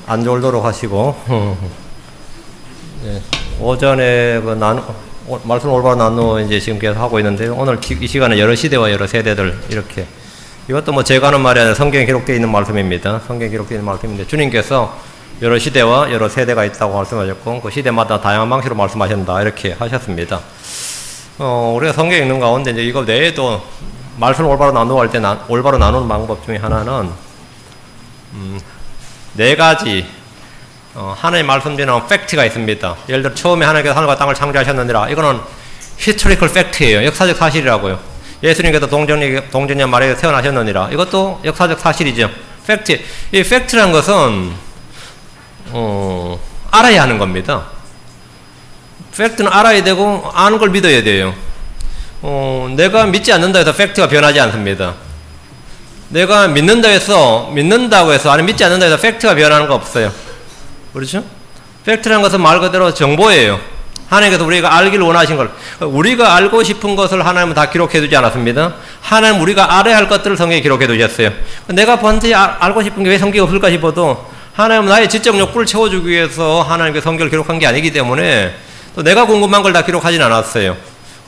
안 졸도록 하시고 네, 오전에 말씀 올바로 나누어 이제 지금 계속 하고 있는데 오늘 이 시간은 여러 시대와 여러 세대들 이렇게 이것도 뭐 제가 하는 말이 아니라 성경에 기록되어 있는 말씀입니다. 성경에 기록되어 있는 말씀인데 주님께서 여러 시대와 여러 세대가 있다고 말씀하셨고 그 시대마다 다양한 방식으로 말씀하신다 이렇게 하셨습니다. 우리가 성경에 있는 가운데 이제 이거 외에도 말씀을 올바로 나누어 할 때 올바로 나누는 방법 중에 하나는 네 가지 하나님 말씀드리는 팩트가 있습니다. 예를 들어 처음에 하나님께서 하늘과 땅을 창조하셨느니라 이거는 히스토리컬 팩트예요. 역사적 사실이라고요. 예수님께서 동정녀 마리아에서 태어나셨느니라 이것도 역사적 사실이죠. 팩트. 이 팩트라는 것은 알아야 하는 겁니다. 팩트는 알아야 되고 아는 걸 믿어야 돼요. 내가 믿지 않는다 해서 팩트가 변하지 않습니다. 내가 믿는다고 해서 아니 믿지 않는다 해서 팩트가 변하는 거 없어요. 그렇죠? 팩트라는 것은 말 그대로 정보예요. 하나님께서 우리가 알기를 원하신 걸 우리가 알고 싶은 것을 하나님은 다 기록해 두지 않았습니다. 하나님 우리가 알아야 할 것들을 성경에 기록해 두셨어요. 내가 번째 알고 싶은 게 왜 성경에 없을까 싶어도 하나님은 나의 지적 욕구를 채워주기 위해서 하나님께서 성경을 기록한 게 아니기 때문에 또 내가 궁금한 걸 다 기록하진 않았어요.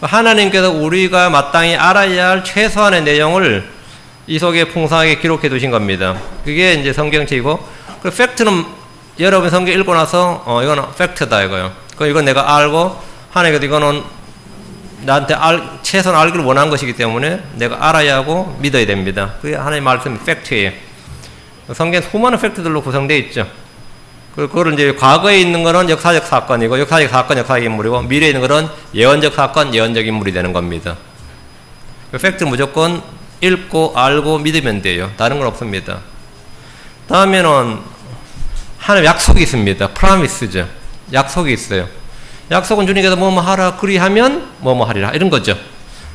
하나님께서 우리가 마땅히 알아야 할 최소한의 내용을 이 속에 풍성하게 기록해 두신 겁니다. 그게 이제 성경책이고, 그 팩트는 여러분 성경 읽고 나서, 이거는 팩트다 이거요. 이건 내가 알고, 하나님께서 이거는 나한테 최소한 알기를 원한 것이기 때문에 내가 알아야 하고 믿어야 됩니다. 그게 하나님의 말씀이 팩트예요. 성경은 수많은 팩트들로 구성되어 있죠. 그거를 이제 과거에 있는 거는 역사적 사건이고, 역사적 사건, 역사적 인물이고, 미래에 있는 거는 예언적 사건, 예언적 인물이 되는 겁니다. 그 팩트는 무조건 읽고, 알고, 믿으면 돼요. 다른 건 없습니다. 다음에는 하나님 약속이 있습니다. 프라미스죠. 약속이 있어요. 약속은 주님께서 뭐뭐 하라, 그리하면 뭐뭐 하리라. 이런 거죠.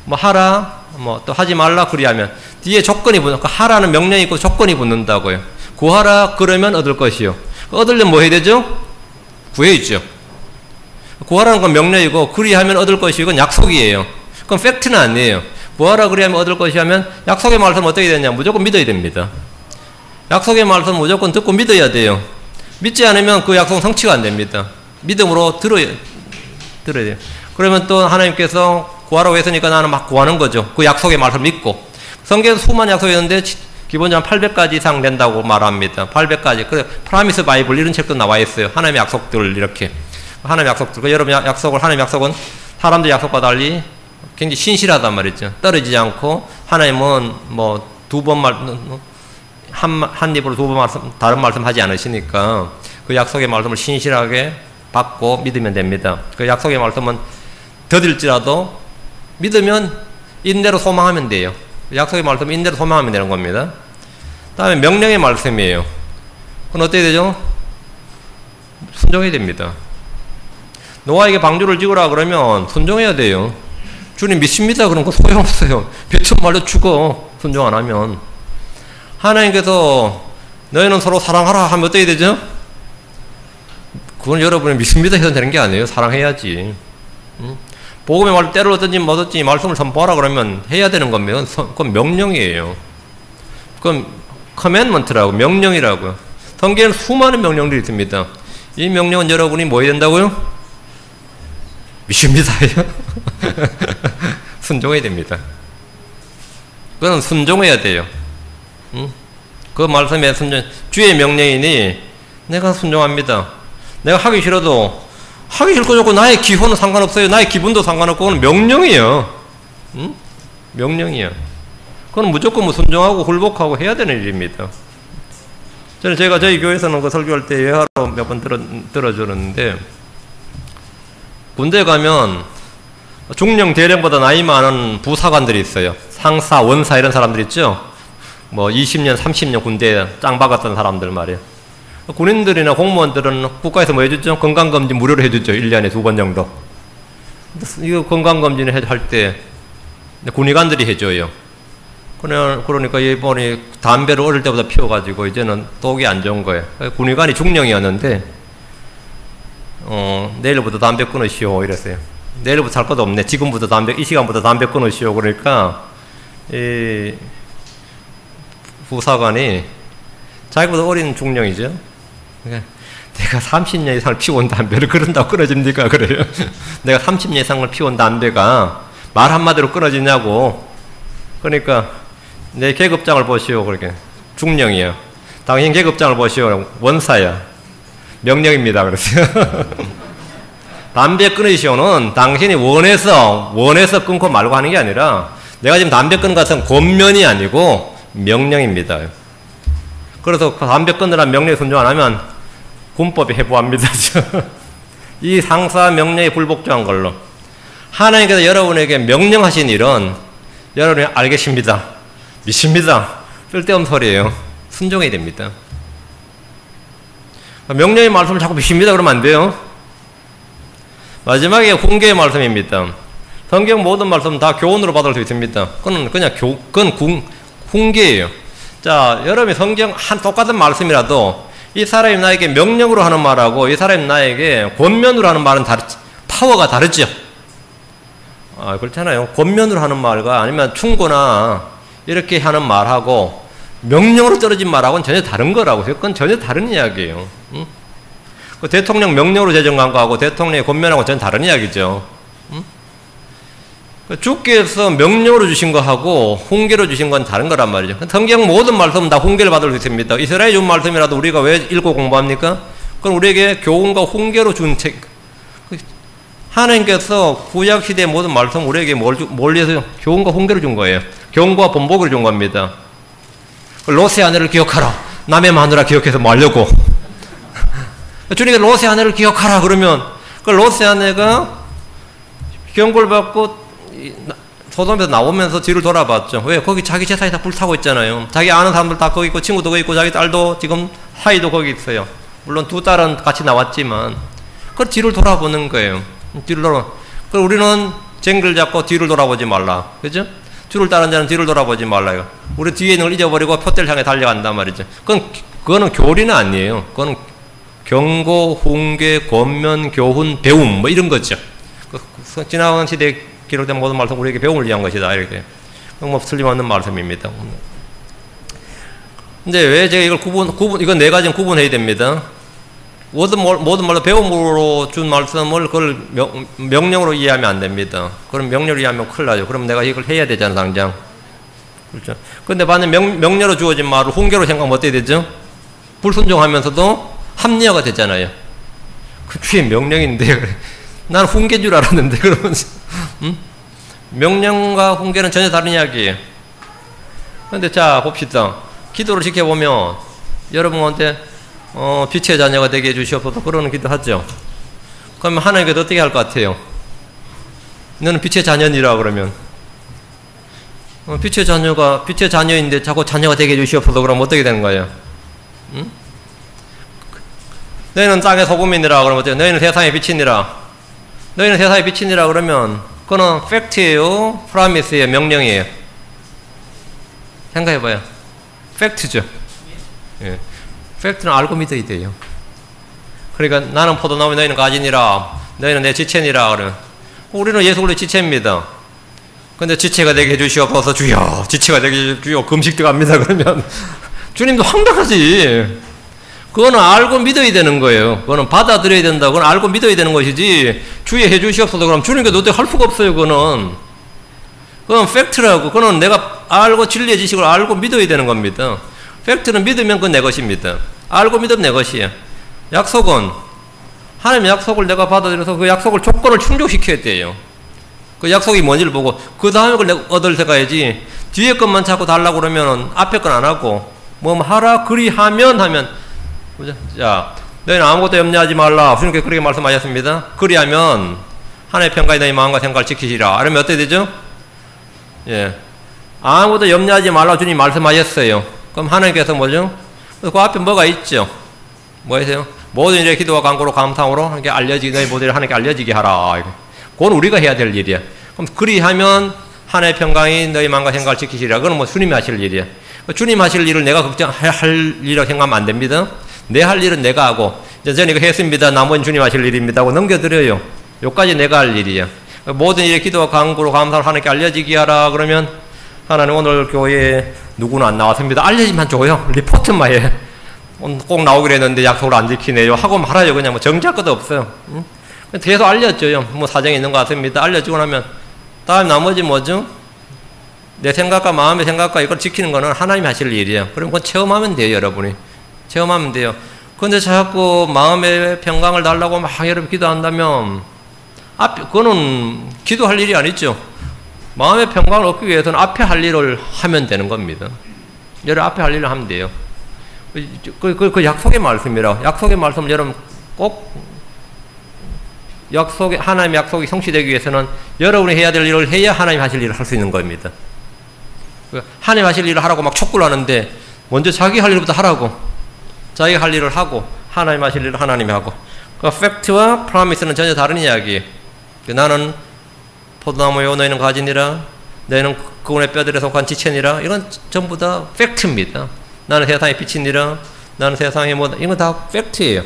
뭐 하라, 뭐 또 하지 말라, 그리하면. 뒤에 조건이 붙는, 그 하라는 명령이 있고 조건이 붙는다고요. 구하라, 그러면 얻을 것이요. 얻으려면 뭐 해야 되죠? 구해야죠. 구하라는 건 명령이고, 그리하면 얻을 것이고, 이건 약속이에요. 그건 팩트는 아니에요. 구하라, 그리하면 얻을 것이 하면, 약속의 말씀 어떻게 되냐? 무조건 믿어야 됩니다. 약속의 말씀 무조건 듣고 믿어야 돼요. 믿지 않으면 그 약속은 성취가 안 됩니다. 믿음으로 들어야 돼요. 그러면 또 하나님께서 구하라고 했으니까 나는 막 구하는 거죠. 그 약속의 말씀을 믿고. 성경에서 수많은 약속이 있는데, 기본적으로 800가지 이상 된다고 말합니다. 800가지. 그래, 프라미스 바이블 이런 책도 나와 있어요. 하나님의 약속들 이렇게. 하나님의 약속들. 여러분 하나님의 약속은 사람들 약속과 달리 굉장히 신실하단 말이죠. 떨어지지 않고 하나님은 뭐 한 입으로 두 번 다른 말씀 하지 않으시니까 그 약속의 말씀을 신실하게 받고 믿으면 됩니다. 그 약속의 말씀은 더딜지라도 믿으면 인내로 소망하면 돼요. 약속의 말씀 인내로 소망하면 되는 겁니다. 다음에 명령의 말씀이에요. 그건 어떻게 되죠? 순종해야 됩니다. 노아에게 방주를 지으라 그러면 순종해야 돼요. 주님 믿습니다. 그럼 그거 소용없어요. 뱉은 말로 죽어. 순종 안 하면. 하나님께서 너희는 서로 사랑하라 하면 어떻게 되죠? 그건 여러분이 믿습니다 해서 되는 게 아니에요. 사랑해야지. 복음의 말 때를 얻든지 못 얻든지 말씀을 선포하라 그러면 해야 되는 겁니다. 그건 명령이에요. 그건 커맨먼트라고 명령이라고요. 성경에는 수많은 명령들이 있습니다. 이 명령은 여러분이 뭐 해야 된다고요? 믿습니다요. 순종해야 됩니다. 그건 순종해야 돼요. 그 말씀에 주의 명령이니 내가 순종합니다. 내가 하기 싫어도 하기 싫고 좋고 나의 기호는 상관없어요. 나의 기분도 상관없고 그건 명령이에요. 명령이에요. 그건 무조건 뭐 순종하고 굴복하고 해야 되는 일입니다. 제가 저희 교회에서는 그 설교할 때 예화로 몇 번 들어주는데 군대 가면 중령 대령보다 나이 많은 부사관들이 있어요. 상사, 원사 이런 사람들 있죠. 뭐 20년, 30년 군대에 짱 박았던 사람들 말이에요. 군인들이나 공무원들은 국가에서 뭐 해주죠? 건강검진 무료로 해주죠. 1년에 2번 정도. 이거 건강검진을 할 때 군의관들이 해줘요. 그러니까 이번에 담배를 어릴 때보다 피워가지고 이제는 독이 안 좋은 거예요. 군의관이 중령이었는데 내일부터 담배 끊으시오 이랬어요. 내일부터 할 것도 없네. 지금부터 이 시간부터 담배 끊으시오. 그러니까 이 부사관이 자기보다 어린 중령이죠. 내가 30년 이상을 피워온 담배를 그런다고 끊어집니까? 그래요. 내가 30년 이상을 피워온 담배가 말 한마디로 끊어지냐고. 그러니까 내 계급장을 보시오. 그렇게 중령이야. 당신 계급장을 보시오. 원사야. 명령입니다. 그랬어요. 담배 끊으시오는 당신이 원해서 끊고 말고 하는 게 아니라 내가 지금 담배 끊는 것은 권면이 아니고 명령입니다. 그래서 담배 끊으라는 명령에 순종 안 하면 군법이 해부합니다. 이 상사 명령에 불복종한 걸로 하나님께서 여러분에게 명령하신 일은 여러분이 알겠습니다. 믿습니다. 쓸데없는 소리예요. 순종해야 됩니다. 명령의 말씀을 자꾸 믿습니다 그러면 안 돼요. 마지막에 훈계의 말씀입니다. 성경 모든 말씀 다 교훈으로 받을 수 있습니다. 그건 그냥 그건 훈계예요. 자, 여러분이 성경 똑같은 말씀이라도 이 사람이 나에게 명령으로 하는 말하고 이 사람이 나에게 권면으로 하는 말은 파워가 다르죠. 그렇잖아요. 권면으로 하는 말과 아니면 충고나 이렇게 하는 말하고 명령으로 떨어진 말하고는 전혀 다른 거라고. 그건 전혀 다른 이야기예요. 응? 그 대통령 명령으로 제정한 거하고 대통령의 권면하고 전혀 다른 이야기죠. 응? 주께서 명령으로 주신 거하고 훈계로 주신 건 다른 거란 말이죠. 성경 모든 말씀은 다 훈계를 받을 수 있습니다. 이스라엘 준 말씀이라도 우리가 왜 읽고 공부합니까? 그건 우리에게 교훈과 훈계로 준 책. 하나님께서 구약시대의 모든 말씀 우리에게 뭘 위해서 교훈과 훈계를 준 거예요. 경고와 본보기를 준 겁니다. 롯의 아내를 기억하라. 남의 마누라 기억해서 뭐 하려고. 주님께서 롯의 아내를 기억하라 그러면 그 롯의 아내가 경고를 받고 소돔에서 나오면서 뒤를 돌아봤죠. 왜? 거기 자기 재산이 다 불타고 있잖아요. 자기 아는 사람들 다 거기 있고 친구도 거기 있고 자기 딸도 지금 사이도 거기 있어요. 물론 두 딸은 같이 나왔지만 그 뒤를 돌아보는 거예요. 뒤를 돌아. 그럼 우리는 쟁글 잡고 뒤를 돌아보지 말라. 그죠? 주를 따르는 자는 뒤를 돌아보지 말라요. 우리 뒤에 있는 걸 잊어버리고 표대를 향해 달려간단 말이죠. 그거는 교리는 아니에요. 그거는 경고, 훈계, 권면, 교훈, 배움 뭐 이런 거죠. 지나간 시대에 기록된 모든 말씀 우리에게 배움을 위한 것이다. 이렇게 뭐 틀림없는 말씀입니다. 근데 왜 제가 이걸 이건 네 가지는 구분해야 됩니다. 모든 말로 배움으로 준 말씀을 그걸 명령으로 이해하면 안 됩니다. 그럼 명령으로 이해하면 큰일 나죠. 그럼 내가 이걸 해야 되잖아, 당장. 그렇죠. 근데 반면 명령으로 주어진 말을 훈계로 생각하면 어떻게 되죠? 불순종하면서도 합리화가 되잖아요. 그 뒤에 명령인데, 그래. 난 훈계인 줄 알았는데, 그러면서. 명령과 훈계는 전혀 다른 이야기예요. 근데 자, 봅시다. 기도를 지켜보면, 여러분한테 빛의 자녀가 되게 해주시옵소서 그러는 기도 하죠. 그러면 하나님께서 어떻게 할 것 같아요? 너는 빛의 자녀니라 그러면 빛의 자녀인데 자꾸 자녀가 되게 해주시옵소서 그러면 어떻게 되는 거예요? 응? 너희는 땅의 소금이니라 그러면 어때요? 너희는 세상의 빛이니라. 너희는 세상의 빛이니라 그러면 그거는 팩트예요? 프라미스예요? 명령이에요? 생각해봐요. 팩트죠. 예. 팩트는 알고 믿어야 돼요. 그러니까 나는 포도나무 너희는 가지니라. 너희는 내 지체니라. 그러면 우리는 예수 그리스도의 지체입니다. 근데 지체가 되게 해주시옵소서 주여. 지체가 되게 해주시오. 금식 들어갑니다. 그러면 주님도 황당하지. 그거는 알고 믿어야 되는 거예요. 그거는 받아들여야 된다. 그건 알고 믿어야 되는 것이지. 주여 해주시옵소서 그러면 주님께서 어떻게 할 수가 없어요. 그건 팩트라고. 그거는 내가 알고 진리의 지식을 알고 믿어야 되는 겁니다. 팩트는 믿으면 그건 내 것입니다. 알고 믿으면 내 것이에요. 약속은 하나님의 약속을 내가 받아들여서 그 약속을 조건을 충족시켜야 돼요. 그 약속이 뭔지를 보고 그 다음에 그걸 내가 얻을 생각해야지 뒤에 것만 자꾸 달라고 그러면 앞에 건 안 하고 뭐 하라 그리하면 그죠? 자, 너희는 아무것도 염려하지 말라. 주님께서 그렇게 말씀하셨습니다. 그리하면 하나님의 평가에 너희 마음과 생각을 지키시라. 그러면 어떻게 되죠? 예, 아무것도 염려하지 말라 주님 말씀하셨어요. 그럼 하나님께서 뭐죠? 그 앞에 뭐가 있죠? 뭐예요? 모든 일에 기도와 간구로 감사함으로 하나님께 알려지게 너희 모든 일을 하나님께 알려지게 하라. 그건 우리가 해야 될 일이야. 그럼 그리하면 하나님의 평강이 너희 마음과 생각을 지키시라. 그건 뭐 주님이 하실 일이야. 주님 하실 일을 내가 걱정할 일이라고 생각하면 안 됩니다. 내 할 일은 내가 하고 이제 저는 이거 했습니다. 나머지는 주님 하실 일입니다 하고 넘겨드려요. 요까지 내가 할 일이야. 모든 일에 기도와 간구로 감사를 하나님께 알려지게 하라. 그러면 하나님 오늘 교회에 누구는 안 나왔습니다. 알려지만 줘요. 리포트만 해. 꼭 나오기로 했는데 약속을 안 지키네요 하고 말아요. 그냥 뭐 정지할 것도 없어요. 응? 계속 알려줘요. 뭐 사정이 있는 것 같습니다. 알려주고 나면 다음 나머지 뭐죠? 내 생각과 마음의 생각과 이걸 지키는 거는 하나님이 하실 일이에요. 그럼 그건 체험하면 돼요. 여러분이 체험하면 돼요. 근데 자꾸 마음의 평강을 달라고 막 여러분 기도한다면 그거는 기도할 일이 아니죠. 마음의 평강을 얻기 위해서는 앞에 할 일을 하면 되는 겁니다. 여러분 앞에 할 일을 하면 돼요. 그 약속의 말씀이라. 약속의 말씀을 여러분 꼭 하나님의 약속이 성취되기 위해서는 여러분이 해야 될 일을 해야 하나님 하실 일을 할 수 있는 겁니다. 하나님 하실 일을 하라고 막 촉구를 하는데 먼저 자기 할 일부터 하라고. 자기 할 일을 하고 하나님 하실 일을 하나님이 하고. 그 팩트와 프로미스는 전혀 다른 이야기예요. 나는 포도나무에 너희는 가지니라. 너희는 그분의 뼈들에 속한 지체니라. 이건 전부 다 팩트입니다. 나는 세상의 빛이니라. 나는 세상의 뭐다. 이건 다 팩트예요.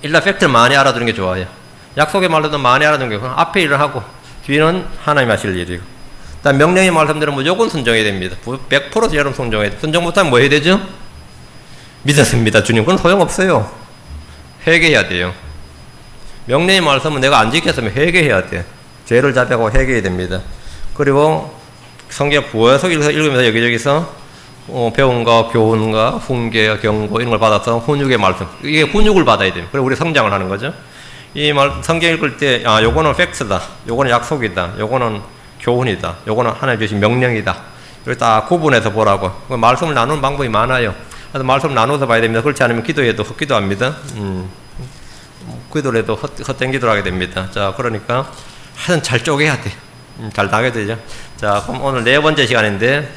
일단 팩트를 많이 알아두는 게 좋아요. 약속의 말로도 많이 알아두는 게 좋아요. 앞에 일을 하고 뒤는 하나님 하실 일이고. 일단 명령의 말씀대로 무조건 순종해야 됩니다. 100% 여러분 순종해야 돼요. 순종 못하면 뭐 해야 되죠? 믿었습니다 주님. 그건 소용없어요. 회개해야 돼요. 명령의 말씀은 내가 안 지켰으면 회개해야 돼. 죄를 자백하고 회개해야 됩니다. 그리고 성경 구어서 읽으면서 여기저기서 배움과 교훈과 훈계, 경고 이런 걸 받아서 훈육의 말씀. 이게 훈육을 받아야 돼요. 그리고 우리 성장을 하는 거죠. 이 성경 읽을 때 요거는 팩트다. 요거는 약속이다. 요거는 교훈이다. 요거는 하나님 주신 명령이다. 이걸 다 구분해서 보라고. 말씀을 나누는 방법이 많아요. 그래서 말씀을 나눠서 봐야 됩니다. 그렇지 않으면 기도해도 헛기도 합니다. 기도를 해도 헛된 기도를 하게 됩니다. 자, 그러니까 하여튼 잘 쪼개야 돼. 잘 나가야 되죠. 자, 그럼 오늘 4번째 시간인데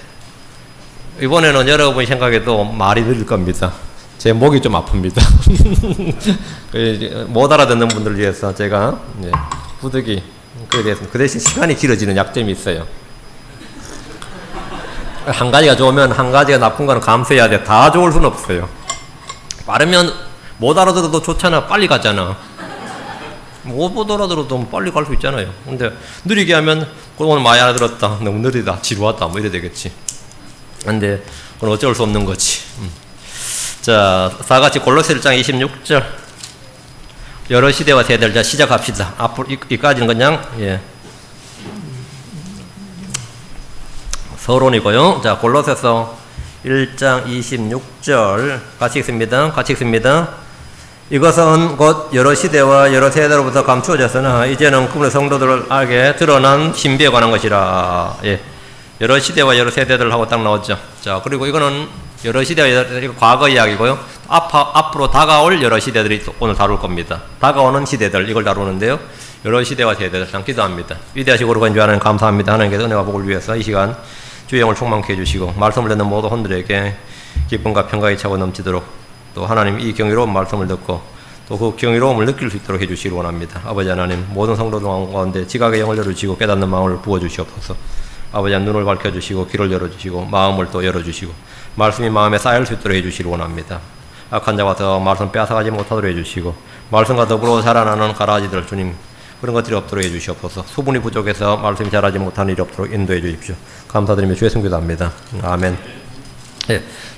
이번에는 여러분이 생각해도 말이 느릴 겁니다. 제 목이 좀 아픕니다. 못 알아듣는 분들을 위해서 제가 부득이 그 대신 시간이 길어지는 약점이 있어요. 한 가지가 좋으면 한 가지가 나쁜 거는 감수해야 돼. 다 좋을 수는 없어요. 빠르면 못 알아들어도 좋잖아. 빨리 가잖아. 못 알아들어도 빨리 갈 수 있잖아요. 근데 느리게 하면 오늘 많이 알아들었다. 너무 느리다. 지루하다. 뭐 이래 되겠지. 근데 그건 어쩔 수 없는 거지. 자, 다같이 골로새 1장 26절. 여러 시대와 세대를 자 시작합시다. 앞으로 이까지는 그냥 서론이고요. 자, 골로새서 1장 26절 같이 읽습니다. 같이 읽습니다. 이것은 곧 여러 시대와 여러 세대로부터 감추어졌으나 이제는 그분의 성도들을 알게 드러난 신비에 관한 것이라. 여러 시대와 여러 세대들 하고 딱 나왔죠. 자, 그리고 이거는 여러 시대와 이거 과거 이야기고요. 앞으로 다가올 여러 시대들이 오늘 다룰 겁니다. 다가오는 시대들 이걸 다루는데요. 여러 시대와 세대들 참 기도합니다. 위대하시고 거룩한 주 하나님 감사합니다. 하나님께서 은혜와 복을 위해서 이 시간 주의 영을 충만케 해주시고 말씀을 듣는 모든 혼들에게 기쁨과 평강이 차고 넘치도록 또 하나님 이 경이로운 말씀을 듣고 또 그 경이로움을 느낄 수 있도록 해주시기 원합니다. 아버지 하나님 모든 성도들 가운데 지각의 영을 열어주시고 깨닫는 마음을 부어주시옵소서. 아버지 눈을 밝혀주시고 귀를 열어주시고 마음을 또 열어주시고 말씀이 마음에 쌓일 수 있도록 해주시기 원합니다. 악한 자가 더 말씀 빼앗아가지 못하도록 해주시고 말씀과 더불어 자라나는 가라지들 주님 그런 것들이 없도록 해주시옵소서. 수분이 부족해서 말씀이 자라지 못하는 일이 없도록 인도해 주십시오. 감사드리며 주의 성기도 합니다. 아멘.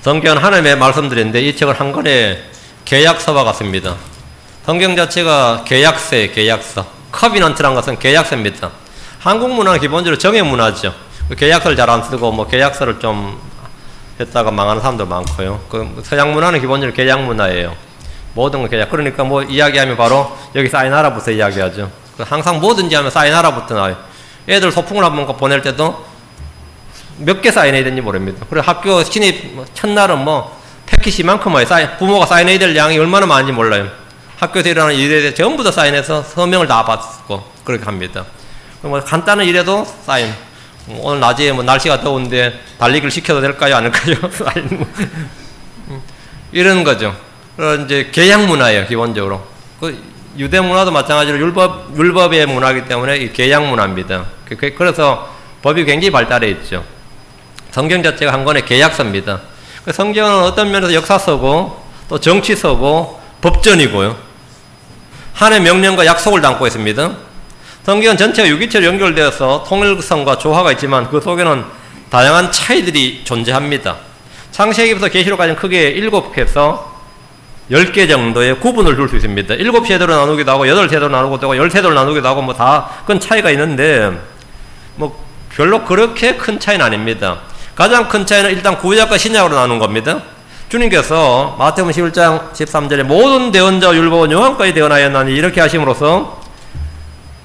성경은 하나님의 말씀들인데 이 책은 한 권의 계약서와 같습니다. 성경 자체가 계약서예요. 계약서. 커비넌트란 것은 계약서입니다. 한국 문화는 기본적으로 정의 문화죠. 계약서를 잘 안 쓰고 뭐 계약서를 좀 했다가 망하는 사람도 많고요. 그 서양 문화는 기본적으로 계약 문화예요. 모든 건 계약. 그러니까 뭐 이야기하면 바로 여기 사인하라부터 이야기하죠. 항상 뭐든지 하면 사인하라부터 나와요. 애들 소풍을 한번 보낼 때도 몇 개 사인해야 되는지 모릅니다. 그리고 학교 신입 첫날은 뭐 패키지만큼 부모가 사인해야 될 양이 얼마나 많은지 몰라요. 학교에서 일어나는 일에 전부 다 사인해서 서명을 다 받고 그렇게 합니다. 뭐 간단한 일에도 사인. 오늘 낮에 뭐 날씨가 더운데 달리기를 시켜도 될까요? 안 할까요? 사인. 이런 거죠. 이제 계약 문화예요, 기본적으로. 그 유대 문화도 마찬가지로 율법의 문화이기 때문에 이 계약 문화입니다. 그래서 법이 굉장히 발달해 있죠. 성경 자체가 한 권의 계약서입니다. 성경은 어떤 면에서 역사서고 또 정치서고 법전이고요. 하나님의 명령과 약속을 담고 있습니다. 성경은 전체가 유기체로 연결되어서 통일성과 조화가 있지만 그 속에는 다양한 차이들이 존재합니다. 창세기부터 계시록까지는 크게 7개에서 10개 정도의 구분을 줄 수 있습니다. 7세대로 나누기도 하고 8세대로 나누기도 하고 10세대로 나누기도 하고 뭐 다 그건 차이가 있는데 뭐 별로 그렇게 큰 차이는 아닙니다. 가장 큰 차이는 일단 구약과 신약으로 나눈 겁니다. 주님께서 마태복음 11장 13절에 모든 대언자와 율법은 요한까지 대언하였나니 이렇게 하심으로써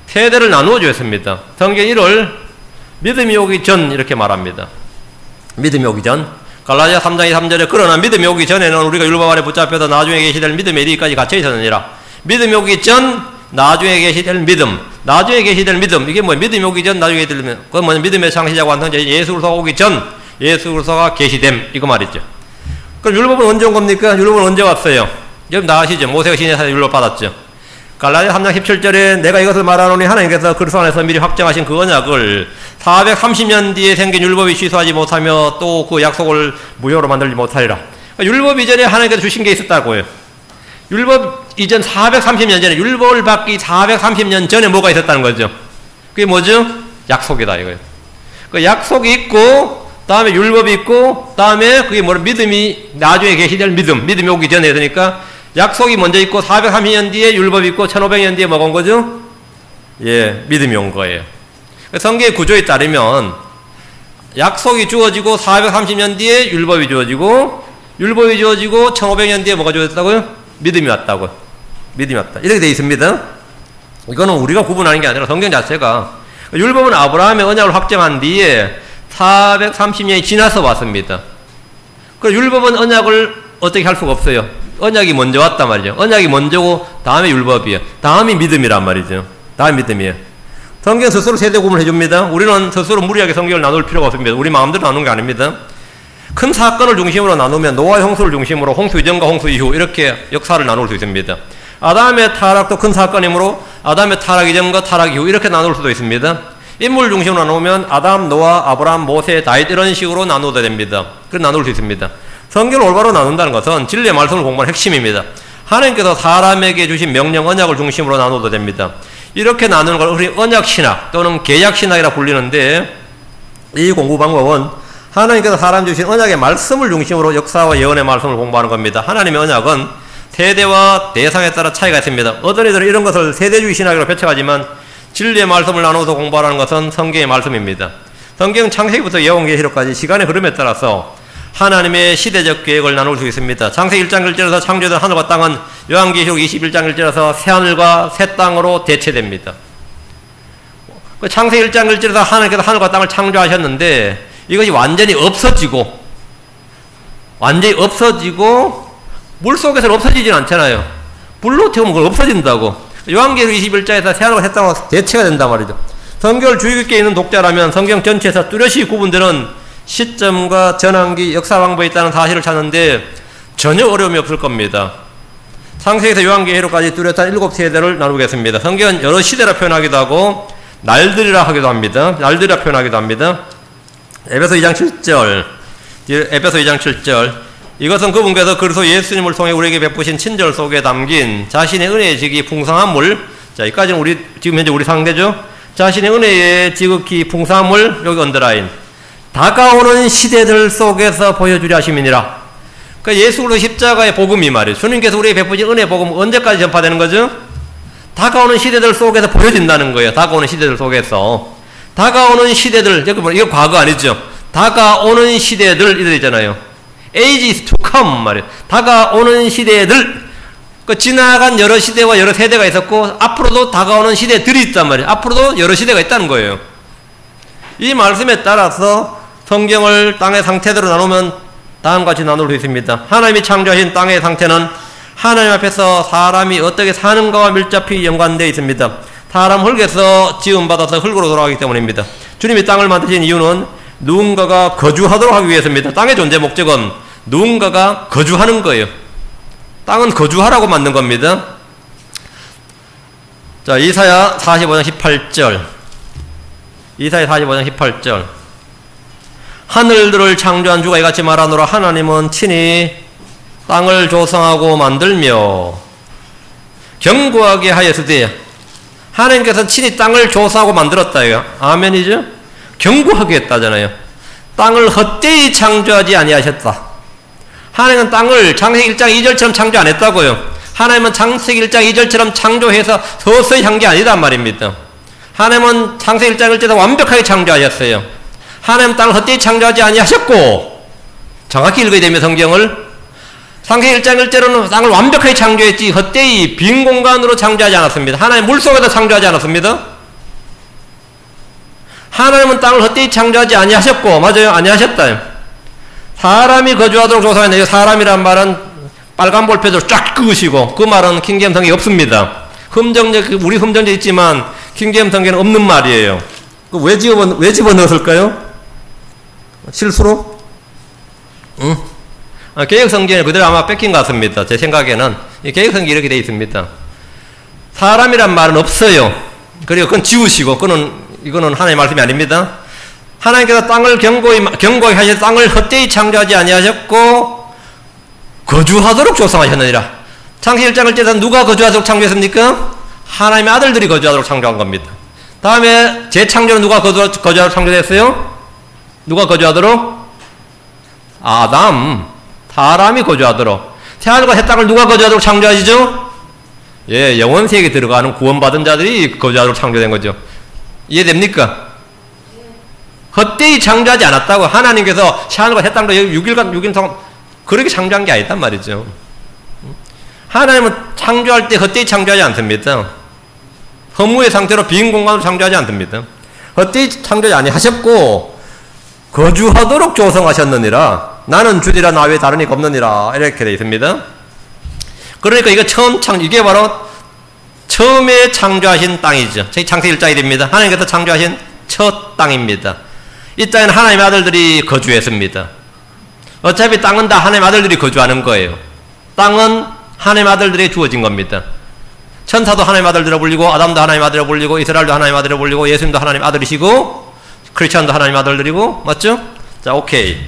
세대를 나누어 주었습니다. 성경 1을 믿음이 오기 전 이렇게 말합니다. 믿음이 오기 전. 갈라디아 3장 3절에 그러나 믿음이 오기 전에는 우리가 율법 아래 붙잡혀서 나중에 계시될 믿음에 이르기까지 갇혀 있었느니라. 믿음이 오기 전 나중에 계시될 믿음. 나중에 계시될 믿음. 이게 뭐예요? 믿음이 오기 전 나중에 계시될 믿음. 그건 뭐냐? 믿음의 창시자고 완성자 예수 그리스도가 오기 전 예수 그리스도가 계시됨. 이거 말이죠. 그럼 율법은 언제 온 겁니까? 율법은 언제 왔어요? 여러분 다 아시죠? 모세가 시내에서 율법 받았죠. 갈라디아 3장 17절에 내가 이것을 말하노니 하나님께서 그리스도 안에서 미리 확정하신 그 언약을 430년 뒤에 생긴 율법이 취소하지 못하며 또 그 약속을 무효로 만들지 못하리라. 그러니까 율법 이전에 하나님께서 주신 게 있었다고요. 율법 이전 430년 전에 율법을 받기 430년 전에 뭐가 있었다는 거죠. 그게 뭐죠? 약속이다 이거예요. 그 약속이 있고 다음에 율법이 있고 다음에 그게 뭐라 믿음이 나중에 계시될 믿음이 오기 전에 되니까 약속이 먼저 있고 430년 뒤에 율법이 있고 1500년 뒤에 뭐가 온 거죠? 예, 믿음이 온 거예요. 성경의 구조에 따르면 약속이 주어지고 430년 뒤에 율법이 주어지고 율법이 주어지고 1500년 뒤에 뭐가 주어졌다고요? 믿음이 왔다고요. 믿음이 왔다. 이렇게 되어 있습니다. 이거는 우리가 구분하는 게 아니라 성경 자체가 율법은 아브라함의 언약을 확정한 뒤에 430년이 지나서 왔습니다. 그 율법은 언약을 어떻게 할 수가 없어요. 언약이 먼저 왔단 말이죠. 언약이 먼저고 다음에 율법이에요. 다음이 믿음이란 말이죠. 다음 믿음이에요. 성경 스스로 세대 구분을 해줍니다. 우리는 스스로 무리하게 성경을 나눌 필요가 없습니다. 우리 마음대로 나누는 게 아닙니다. 큰 사건을 중심으로 나누면 노아의 홍수를 중심으로 홍수 이전과 홍수 이후 이렇게 역사를 나눌 수 있습니다. 아담의 타락도 큰 사건이므로 아담의 타락 이전과 타락 이후 이렇게 나눌 수도 있습니다. 인물 중심으로 나누면 아담, 노아, 아브라함, 모세, 다윗 이런 식으로 나누어야 됩니다. 그렇게 나눌 수 있습니다. 성경을 올바로 나눈다는 것은 진리의 말씀을 공부하는 핵심입니다. 하나님께서 사람에게 주신 명령, 언약을 중심으로 나눠도 됩니다. 이렇게 나누는 걸 우리 언약신학 또는 계약신학이라 불리는데 이 공부 방법은 하나님께서 사람 주신 언약의 말씀을 중심으로 역사와 예언의 말씀을 공부하는 겁니다. 하나님의 언약은 세대와 대상에 따라 차이가 있습니다. 어떤 이들은 이런 것을 세대주의 신학으로 배척하지만 진리의 말씀을 나누어서 공부하는 것은 성경의 말씀입니다. 성경 창세기부터 예언계시록까지 시간의 흐름에 따라서 하나님의 시대적 계획을 나눌 수 있습니다. 창세기 1장 1절에서 창조된 하늘과 땅은 요한계시록 21장 1절에서 새하늘과 새 땅으로 대체됩니다. 창세기 1장 1절에서 하나님께서 하늘과 땅을 창조하셨는데 이것이 완전히 없어지고 물속에서는 없어지진 않잖아요. 불로 태우면 그걸 없어진다고. 요한계시록 21장에서 새하늘과 새 땅으로 대체가 된단 말이죠. 성경을 주의 깊게 읽는 독자라면 성경 전체에서 뚜렷이 구분되는 시점과 전환기, 역사 방법이 있다는 사실을 찾는데 전혀 어려움이 없을 겁니다. 창세기에서 요한계시록까지 뚜렷한 7세대를 나누겠습니다. 성경은 여러 시대라 표현하기도 하고 날들이라 하기도 합니다. 날들이라 표현하기도 합니다. 에베소 2장 7절 이것은 그분께서 그리스도 예수님을 통해 우리에게 베푸신 친절 속에 담긴 자신의 은혜의 지극히 풍성함을, 자, 여기까지는 지금 현재 우리 상대죠. 자신의 은혜의 지극히 풍성함을 여기 언더라인 다가오는 시대들 속에서 보여주려 하심이니라. 그러니까 예수 그리스도 십자가의 복음이 말이에요. 주님께서 우리에게 베푸신 은혜의 복음 언제까지 전파되는 거죠? 다가오는 시대들 속에서 보여진다는 거예요. 다가오는 시대들 속에서. 다가오는 시대들, 이거 과거 아니죠? 다가오는 시대들 이래 있잖아요. Ages to come 말이에요. 다가오는 시대들. 그 지나간 여러 시대와 여러 세대가 있었고 앞으로도 다가오는 시대들이 있단 말이에요. 앞으로도 여러 시대가 있다는 거예요. 이 말씀에 따라서 성경을 땅의 상태대로 나누면 다음과 같이 나눌 수 있습니다. 하나님이 창조하신 땅의 상태는 하나님 앞에서 사람이 어떻게 사는가와 밀접히 연관되어 있습니다. 사람 흙에서 지음받아서 흙으로 돌아가기 때문입니다. 주님이 땅을 만드신 이유는 누군가가 거주하도록 하기 위해서입니다. 땅의 존재 목적은 누군가가 거주하는 거예요. 땅은 거주하라고 만든 겁니다. 자, 이사야 45장 18절. 이사야 45장 18절. 하늘들을 창조한 주가 이같이 말하노라. 하나님은 친히 땅을 조성하고 만들며 견고하게 하였으되, 하나님께서는 친히 땅을 조성하고 만들었다. 이거 아멘이죠? 견고하게 했다잖아요. 땅을 헛되이 창조하지 아니하셨다. 하나님은 땅을 창세기 1장 2절처럼 창조 안 했다고요. 하나님은 창세기 1장 2절처럼 창조해서 서서히 한 게 아니란 말입니다. 하나님은 창세기 1장 1절에서 완벽하게 창조하셨어요. 하나님은 땅을 헛되이 창조하지 아니하셨고, 정확히 읽어야 되면 성경을, 창세기 1장 1절로는 땅을 완벽하게 창조했지 헛되이 빈 공간으로 창조하지 않았습니다. 하나님 물속에서 창조하지 않았습니다. 하나님은 땅을 헛되이 창조하지 아니하셨고, 맞아요, 아니하셨다. 사람이 거주하도록 조성했네요. 사람이란 말은 빨간 볼펜으로 쫙 그으시고, 그 말은 킹제임 성경에 없습니다. 우리 흠정제 있지만 킹제임 성경에는 없는 말이에요. 왜 집어넣었을까요? 실수로? 응? 개혁 성경에 그대로 아마 뺏긴 것 같습니다. 제 생각에는 이 개혁 성경이 이렇게 되어 있습니다. 사람이란 말은 없어요. 그리고 그건 지우시고, 이거는 하나님의 말씀이 아닙니다. 하나님께서 땅을 견고히 하셔서 땅을 헛되이 창조하지 아니하셨고 거주하도록 조성하셨느니라. 창세기 1장을 째서 누가 거주하도록 창조했습니까? 하나님의 아들들이 거주하도록 창조한 겁니다. 다음에 재창조는 누가 거주하도록 창조됐어요? 누가 거주하도록? 아담, 사람이 거주하도록. 새하늘과 새 땅을 누가 거주하도록 창조하시죠? 예, 영원세계에 들어가는 구원받은 자들이 거주하도록 창조된 거죠. 이해됩니까? 헛되이 창조하지 않았다고. 하나님께서 새하늘과 새 땅도 6일 동안 그렇게 창조한 게 아니단 말이죠. 하나님은 창조할 때 헛되이 창조하지 않습니다. 허무의 상태로 빈 공간으로 창조하지 않습니다. 헛되이 창조하지 아니하셨고 거주하도록 조성하셨느니라. 나는 주리라 나 외에 다른 이가 없느니라. 이렇게 되어 있습니다. 그러니까 이게 바로 처음에 창조하신 땅이죠. 창세기 1장이 됩니다. 하나님께서 창조하신 첫 땅입니다. 이 땅에는 하나님의 아들들이 거주했습니다. 어차피 땅은 다 하나님의 아들들이 거주하는 거예요. 땅은 하나님의 아들들에게 주어진 겁니다. 천사도 하나님의 아들들이라 불리고, 아담도 하나님의 아들이라 불리고, 이스라엘도 하나님의 아들이라 불리고, 예수님도 하나님의 아들이시고, 크리스천도 하나님의 아들들이고, 맞죠? 자, 오케이.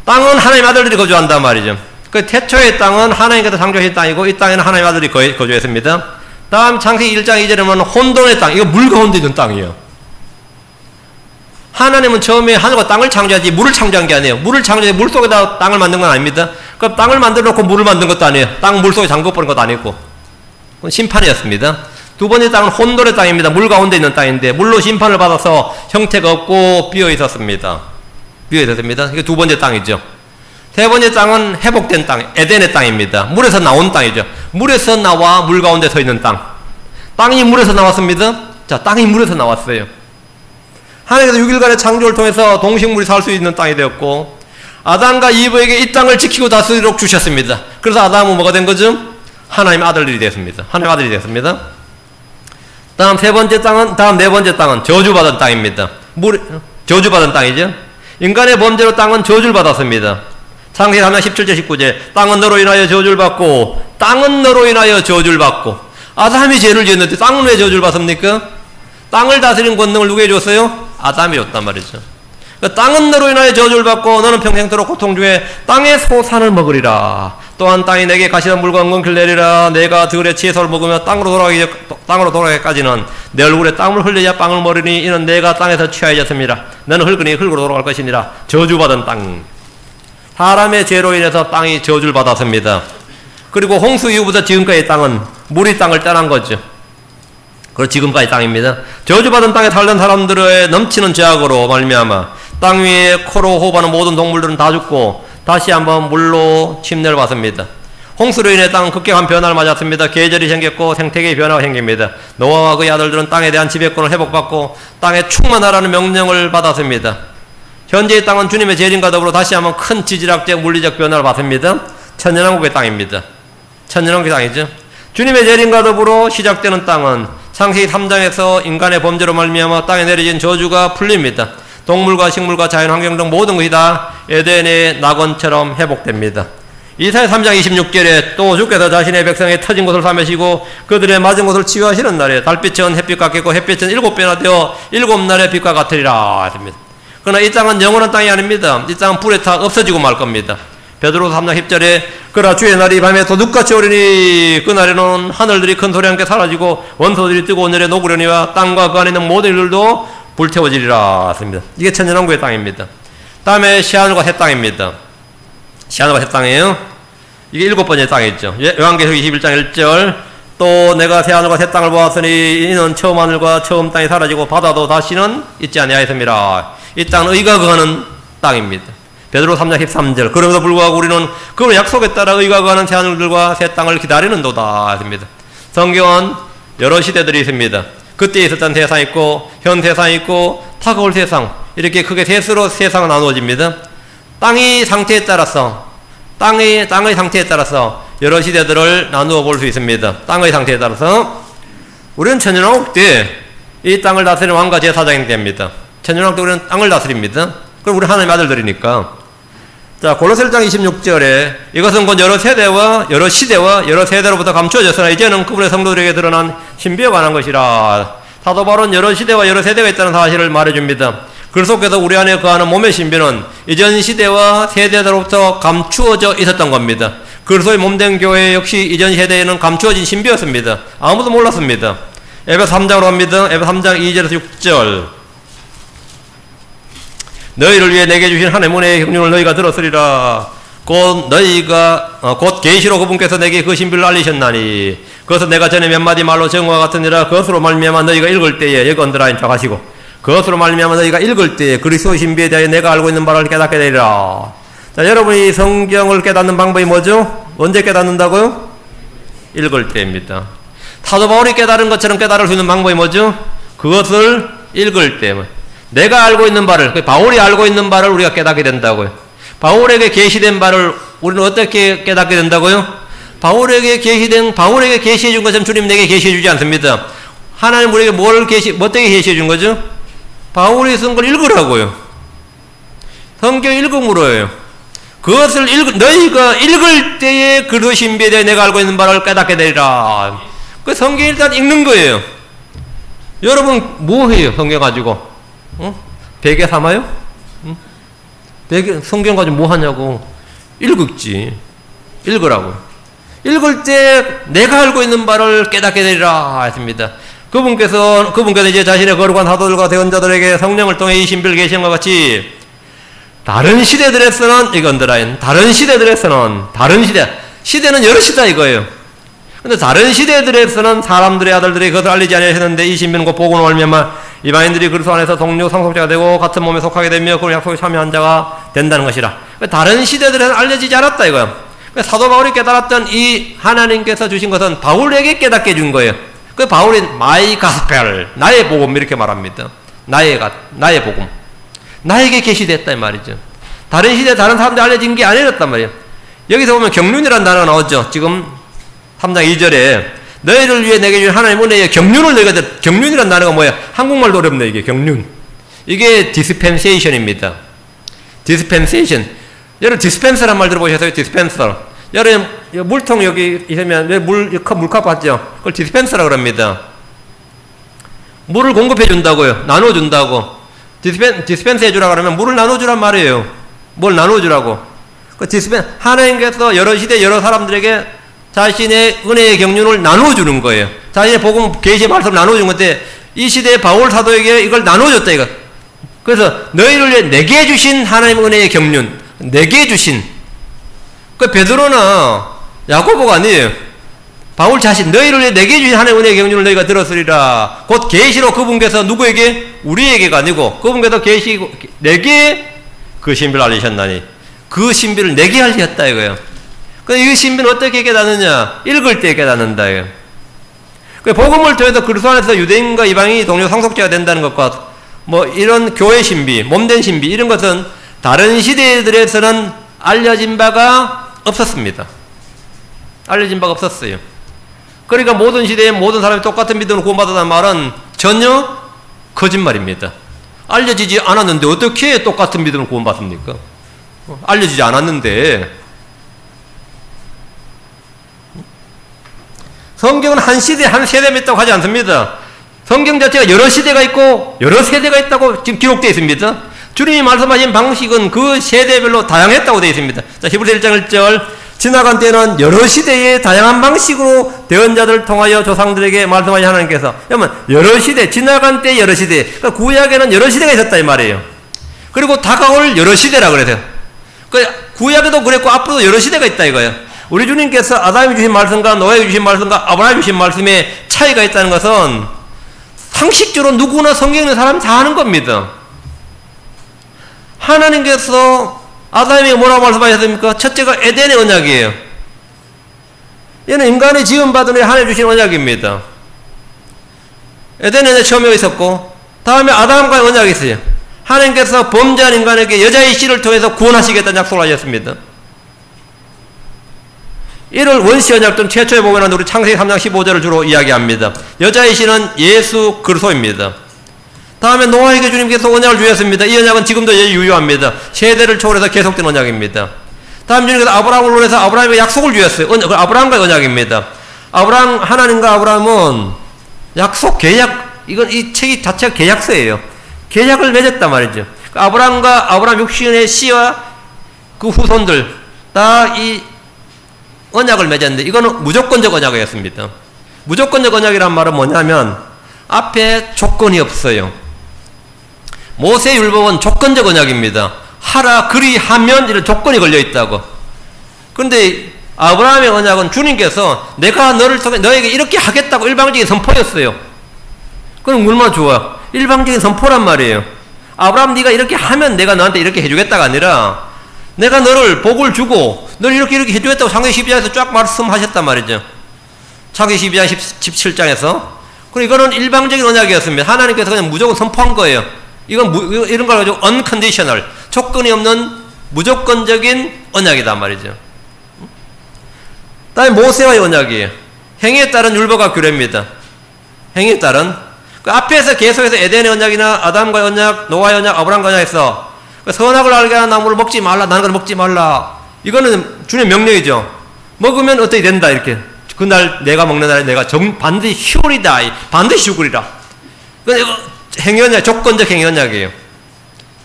땅은 하나님의 아들들이 거주한단 말이죠. 그 태초의 땅은 하나님께서 창조하신 땅이고, 이 땅에는 하나님의 아들이 거주했습니다. 다음 창세기 1장 2절에 보면 혼돈의 땅, 이거 물 가운데 있는 땅이에요. 하나님은 처음에 하늘과 땅을 창조하지 물을 창조한 게 아니에요. 물을 창조해 물 속에다 땅을 만든 건 아닙니다. 그럼 땅을 만들어 놓고 물을 만든 것도 아니에요. 땅 물 속에 잠궈버린 것도 아니고. 그건 심판이었습니다. 두 번째 땅은 혼돈의 땅입니다. 물 가운데 있는 땅인데 물로 심판을 받아서 형태가 없고 비어 있었습니다. 비어 있었습니다. 이게 두 번째 땅이죠. 세 번째 땅은 회복된 땅, 에덴의 땅입니다. 물에서 나온 땅이죠. 물에서 나와 물 가운데 서 있는 땅. 땅이 물에서 나왔습니다. 자, 땅이 물에서 나왔어요. 하나님께서 6일간의 창조를 통해서 동식물이 살 수 있는 땅이 되었고, 아담과 이브에게 이 땅을 지키고 다스리도록 주셨습니다. 그래서 아담은 뭐가 된 거죠? 하나님의 아들들이 됐습니다. 하나님의 아들이 됐습니다. 다음 네 번째 땅은 저주받은 땅입니다. 저주받은 땅이죠. 인간의 범죄로 땅은 저주를 받았습니다. 창세기 3장 17절 19절 땅은 너로 인하여 저주를 받고 땅은 너로 인하여 저주를 받고. 아담이 죄를 지었는데 땅은 왜 저주를 받습니까? 땅을 다스리는 권능을 누구에게 줬어요? 아담이 줬단 말이죠. 땅은 너로 인하여 저주를 받고 너는 평생토록 고통 중에 땅의 소산을 먹으리라. 또한 땅이 내게 가시던 물과 엉겅퀴를 내리라. 내가 들의 채소를 먹으며 땅으로 돌아가기까지는 내 얼굴에 땀을 흘려야 빵을 먹으리니 이는 내가 땅에서 취하여졌습니다. 너는 흙으니 흙으로 돌아갈 것이니라. 저주받은 땅. 사람의 죄로 인해서 땅이 저주를 받았습니다. 그리고 홍수 이후부터 지금까지 땅은 물이 땅을 떠난 거죠. 그리고 지금까지 땅입니다. 저주받은 땅에 살던 사람들의 넘치는 죄악으로 말미암아 땅 위에 코로 호흡하는 모든 동물들은 다 죽고 다시 한번 물로 침례를 받습니다. 홍수로 인해 땅은 급격한 변화를 맞았습니다. 계절이 생겼고 생태계의 변화가 생깁니다. 노아와 그의 아들들은 땅에 대한 지배권을 회복받고 땅에 충만하라는 명령을 받았습니다. 현재의 땅은 주님의 재림과 더불어 다시 한번 큰 지질학적 물리적 변화를 받습니다. 천년왕국의 땅입니다. 천년왕국의 땅이죠. 주님의 재림과 더불어 시작되는 땅은 창세기 3장에서 인간의 범죄로 말미암아 땅에 내려진 저주가 풀립니다. 동물과 식물과 자연환경 등 모든 것이 다 에덴의 낙원처럼 회복됩니다. 이사야 3장 26절에 또 주께서 자신의 백성의 터진 곳을 삼으시고 그들의 맞은 곳을 치유하시는 날에 달빛은 햇빛 같겠고 햇빛은 7배나 되어 7날의 빛과 같으리라 했습니다. 그러나 이 땅은 영원한 땅이 아닙니다. 이 땅은 불에 타 없어지고 말 겁니다. 베드로서 3장 10절에 그러나 주의 날이 밤에 도둑같이 오리니 그날에는 하늘들이 큰 소리와 함께 사라지고 원소들이 뜨거운 열에 녹으려니와 땅과 그 안에 있는 모든 일들도 불태워지리라 했습니다. 이게 천년왕국의 땅입니다. 다음에 새하늘과 새 땅입니다. 새 하늘과 새 땅이에요. 이게 7번째 땅이죠. 요한계시록 21장 1절 또 내가 새 하늘과 새 땅을 보았으니 이는 처음 하늘과 처음 땅이 사라지고 바다도 다시는 있지 아니하였습니다. 이 땅은 의가 거하는 땅입니다. 베드로 3장 13절 그럼에도 불구하고 우리는 그의 약속에 따라 의가 거하는 새 하늘들과 새 땅을 기다리는도다 했습니다. 성경은 여러 시대들이 있습니다. 그때 있었던 세상이 있고 현 세상이 있고 다가올 세상 이렇게 크게 셋으로 세상은 나누어집니다. 땅의 상태에 따라서 땅의 상태에 따라서 여러 시대들을 나누어 볼 수 있습니다. 땅의 상태에 따라서 우리는 천년왕국 때 이 땅을 다스리는 왕과 제사장이 됩니다. 천년왕국 때 우리는 땅을 다스립니다. 그럼 우리 하나님의 아들들이니까. 자, 골로새 1장 26절에 이것은 곧 여러 세대와 여러 시대와 여러 세대로부터 감추어졌으나 이제는 그분의 성도들에게 드러난 신비에 관한 것이라. 사도 바울은 여러 시대와 여러 세대가 있다는 사실을 말해줍니다. 그 속에서 우리 안에 거하는 몸의 신비는 이전 시대와 세대로부터 감추어져 있었던 겁니다. 그리스도의 몸된 교회 역시 이전 세대에는 감추어진 신비였습니다. 아무도 몰랐습니다. 에베소 3장으로 갑니다. 에베소 3장 2절에서 6절 너희를 위해 내게 주신 하나님의 은혜의 경륜을 너희가 들었으리라. 곧 계시로 그분께서 내게 그 신비를 알리셨나니 그것은 내가 전에 몇 마디 말로 정과 같으니라. 그것으로 말미암아 너희가 읽을 때에 여기 언더라인 쫙하시고 그것으로 말미암아 너희가 읽을 때에 그리스도의 신비에 대하여 내가 알고 있는 바를 깨닫게 되리라. 자, 여러분이 성경을 깨닫는 방법이 뭐죠? 언제 깨닫는다고요? 읽을 때입니다. 사도 바울이 깨달은 것처럼 깨달을 수 있는 방법이 뭐죠? 그것을 읽을 때. 내가 알고 있는 바를, 바울이 알고 있는 바를 우리가 깨닫게 된다고요. 바울에게 계시된 바를 우리는 어떻게 깨닫게 된다고요? 바울에게 계시해 준 것처럼 주님 내게 계시해 주지 않습니다. 하나님 우리에게 어떻게 계시해 준 거죠? 바울이 쓴 걸 읽으라고요. 성경 읽음으로예요. 그것을 너희가 읽을 때에 그 신비에 대해 내가 알고 있는 바를 깨닫게 되리라. 그 성경 일단 읽는 거예요. 여러분 뭐 해요? 성경 가지고? 베개 삼아요? 베개 성경 가지고 뭐 하냐고? 읽지. 읽으라고. 읽을 때 내가 알고 있는 바를 깨닫게 되리라 했습니다. 그분께서 이제 자신의 거룩한 사도들과 대언자들에게 성령을 통해 이 신비를 계시한 것 같이 다른 시대들에서는 이건드라인 다른 시대는 여러 시대 이거예요. 근데 다른 시대들에서는 사람들의 아들들이 그것을 알리지 않으셨는데 이 신비는 곧 복음으로 말미암아 이방인들이 그리스도 안에서 동료 상속자가 되고 같은 몸에 속하게 되며 그 약속에 참여한 자가 된다는 것이라. 다른 시대들에서는 알려지지 않았다 이거예요. 사도 바울이 깨달았던 이 하나님께서 주신 것은 바울에게 깨닫게 준 거예요. 그 바울이 마이 가스펠 나의 복음 이렇게 말합니다. 나의 복음 나에게 계시됐다 이 말이죠. 다른 시대 다른 사람들 알려진 게 아니었단 말이에요. 여기서 보면 경륜이라는 단어가 나오죠. 지금 3장 2절에 너희를 위해 내게 주신 하나님의 은혜의 경륜을 너희가 경륜이라는 단어가 뭐야? 한국말도 어렵네 이게 경륜. 이게 디스펜세이션입니다. 디스펜세이션. 여러분 디스펜서란 말 들어보셨어요? 디스펜서. 여러분 물통 여기 있으면 물컵 봤죠? 그걸 디스펜서라고 합니다. 물을 공급해 준다고요. 나눠준다고. 디스펜서 해주라고 하면 물을 나눠주란 말이에요. 뭘 나눠주라고. 그 하나님께서 여러 시대 여러 사람들에게 자신의 은혜의 경륜을 나눠주는 거예요. 자신의 복음 계시의 말씀을 나눠준 건데 이 시대의 바울 사도에게 이걸 나눠줬다 이거. 그래서 너희를 위해 내게 주신 하나님의 은혜의 경륜, 내게 주신. 그 베드로나 야고보가 아니에요. 바울 자신 너희를 위해 내게 주신 하나님의 은혜의 경륜을 너희가 들었으리라. 곧 계시로 그분께서 누구에게? 우리에게가 아니고 그분께서 내게 그 신비를 알리셨나니 그 신비를 내게 알리셨다 이거예요. 이 신비는 어떻게 깨닫느냐? 읽을 때 깨닫는다 이거예요. 복음을 통해서 그리스도 안에서 유대인과 이방인이 동료 상속자가 된다는 것과 뭐 이런 교회 신비, 몸된 신비 이런 것은 다른 시대들에서는 알려진 바가 없었습니다. 알려진 바가 없었어요. 그러니까 모든 시대에 모든 사람이 똑같은 믿음으로 구원받았다는 말은 전혀 거짓말입니다. 알려지지 않았는데 어떻게 똑같은 믿음을 구원받습니까? 알려지지 않았는데. 성경은 한 시대, 한 세대만 있다고 하지 않습니다. 성경 자체가 여러 시대가 있고 여러 세대가 있다고 지금 기록되어 있습니다. 주님이 말씀하신 방식은 그 세대별로 다양했다고 되어 있습니다. 자, 히브리서 1장 1절 지나간 때는 여러 시대의 다양한 방식으로 대언자들을 통하여 조상들에게 말씀하신 하나님께서 그러면 여러 시대, 지나간 때 여러 시대, 그러니까 구약에는 여러 시대가 있었다 이 말이에요. 그리고 다가올 여러 시대라 그래서요. 구약에도 그랬고 앞으로도 여러 시대가 있다 이거예요. 우리 주님께서 아담이 주신 말씀과 노아에게 주신 말씀과 아브라함이 주신 말씀에 차이가 있다는 것은 상식적으로 누구나 성경 있는 사람이 다 아는 겁니다. 하나님께서 아담에게 뭐라고 말씀하셨습니까? 첫째가 에덴의 언약이에요. 얘는 인간이 지음받은 후에 하나님 주신 언약입니다. 에덴에 언약 처음에 있었고 다음에 아담과의 언약이 있어요. 하나님께서 범죄한 인간에게 여자의 씨를 통해서 구원하시겠다는 약속을 하셨습니다. 이를 원시 언약 중 최초에 보면 우리 창세기 3장 15절을 주로 이야기합니다. 여자의 씨는 예수 그리스도입니다. 다음에 노아에게 주님께서 언약을 주셨습니다. 이 언약은 지금도 유효합니다. 세대를 초월해서 계속된 언약입니다. 다음 주님께서 아브라함을 보내서 아브라함에게 약속을 주셨어요. 아브라함과의 언약입니다. 하나님과 아브라함은 약속, 계약, 이건 이 책이 자체가 계약서예요. 계약을 맺었단 말이죠. 아브라함과 아브라함 육신의 씨와 그 후손들 다 이 언약을 맺었는데 이거는 무조건적 언약이었습니다. 무조건적 언약이란 말은 뭐냐면 앞에 조건이 없어요. 모세율법은 조건적 언약입니다. 하라 그리하면 이런 조건이 걸려있다고. 그런데 아브라함의 언약은 주님께서 내가 너를 통해 너에게 이렇게 하겠다고 일방적인 선포였어요. 그럼 얼마나 좋아. 일방적인 선포란 말이에요. 아브라함 네가 이렇게 하면 내가 너한테 이렇게 해주겠다가 아니라 내가 너를 복을 주고 너를 이렇게 해주겠다고 창세기 12장에서 쫙 말씀하셨단 말이죠. 창세기 12장 17장에서. 그럼 이거는 일방적인 언약이었습니다. 하나님께서 그냥 무조건 선포한 거예요. 이건 이런 걸 가지고 unconditional, 조건이 없는 무조건적인 언약이단 말이죠. 다음에 모세와의 언약이에요. 행위에 따른 율법과 규례입니다. 행위에 따른 그 앞에서 계속해서 에덴의 언약이나 아담과의 언약, 노아의 언약, 아브라함과의 언약에서 선악을 알게 하는 나무를 먹지 말라, 나는 걸 먹지 말라. 이거는 주님의 명령이죠. 먹으면 어떻게 된다 이렇게. 그날 내가 먹는 날에 내가 반드시 휴리다, 반드시 죽으리라. 이거 행위 언약, 조건적 행위 언약이에요.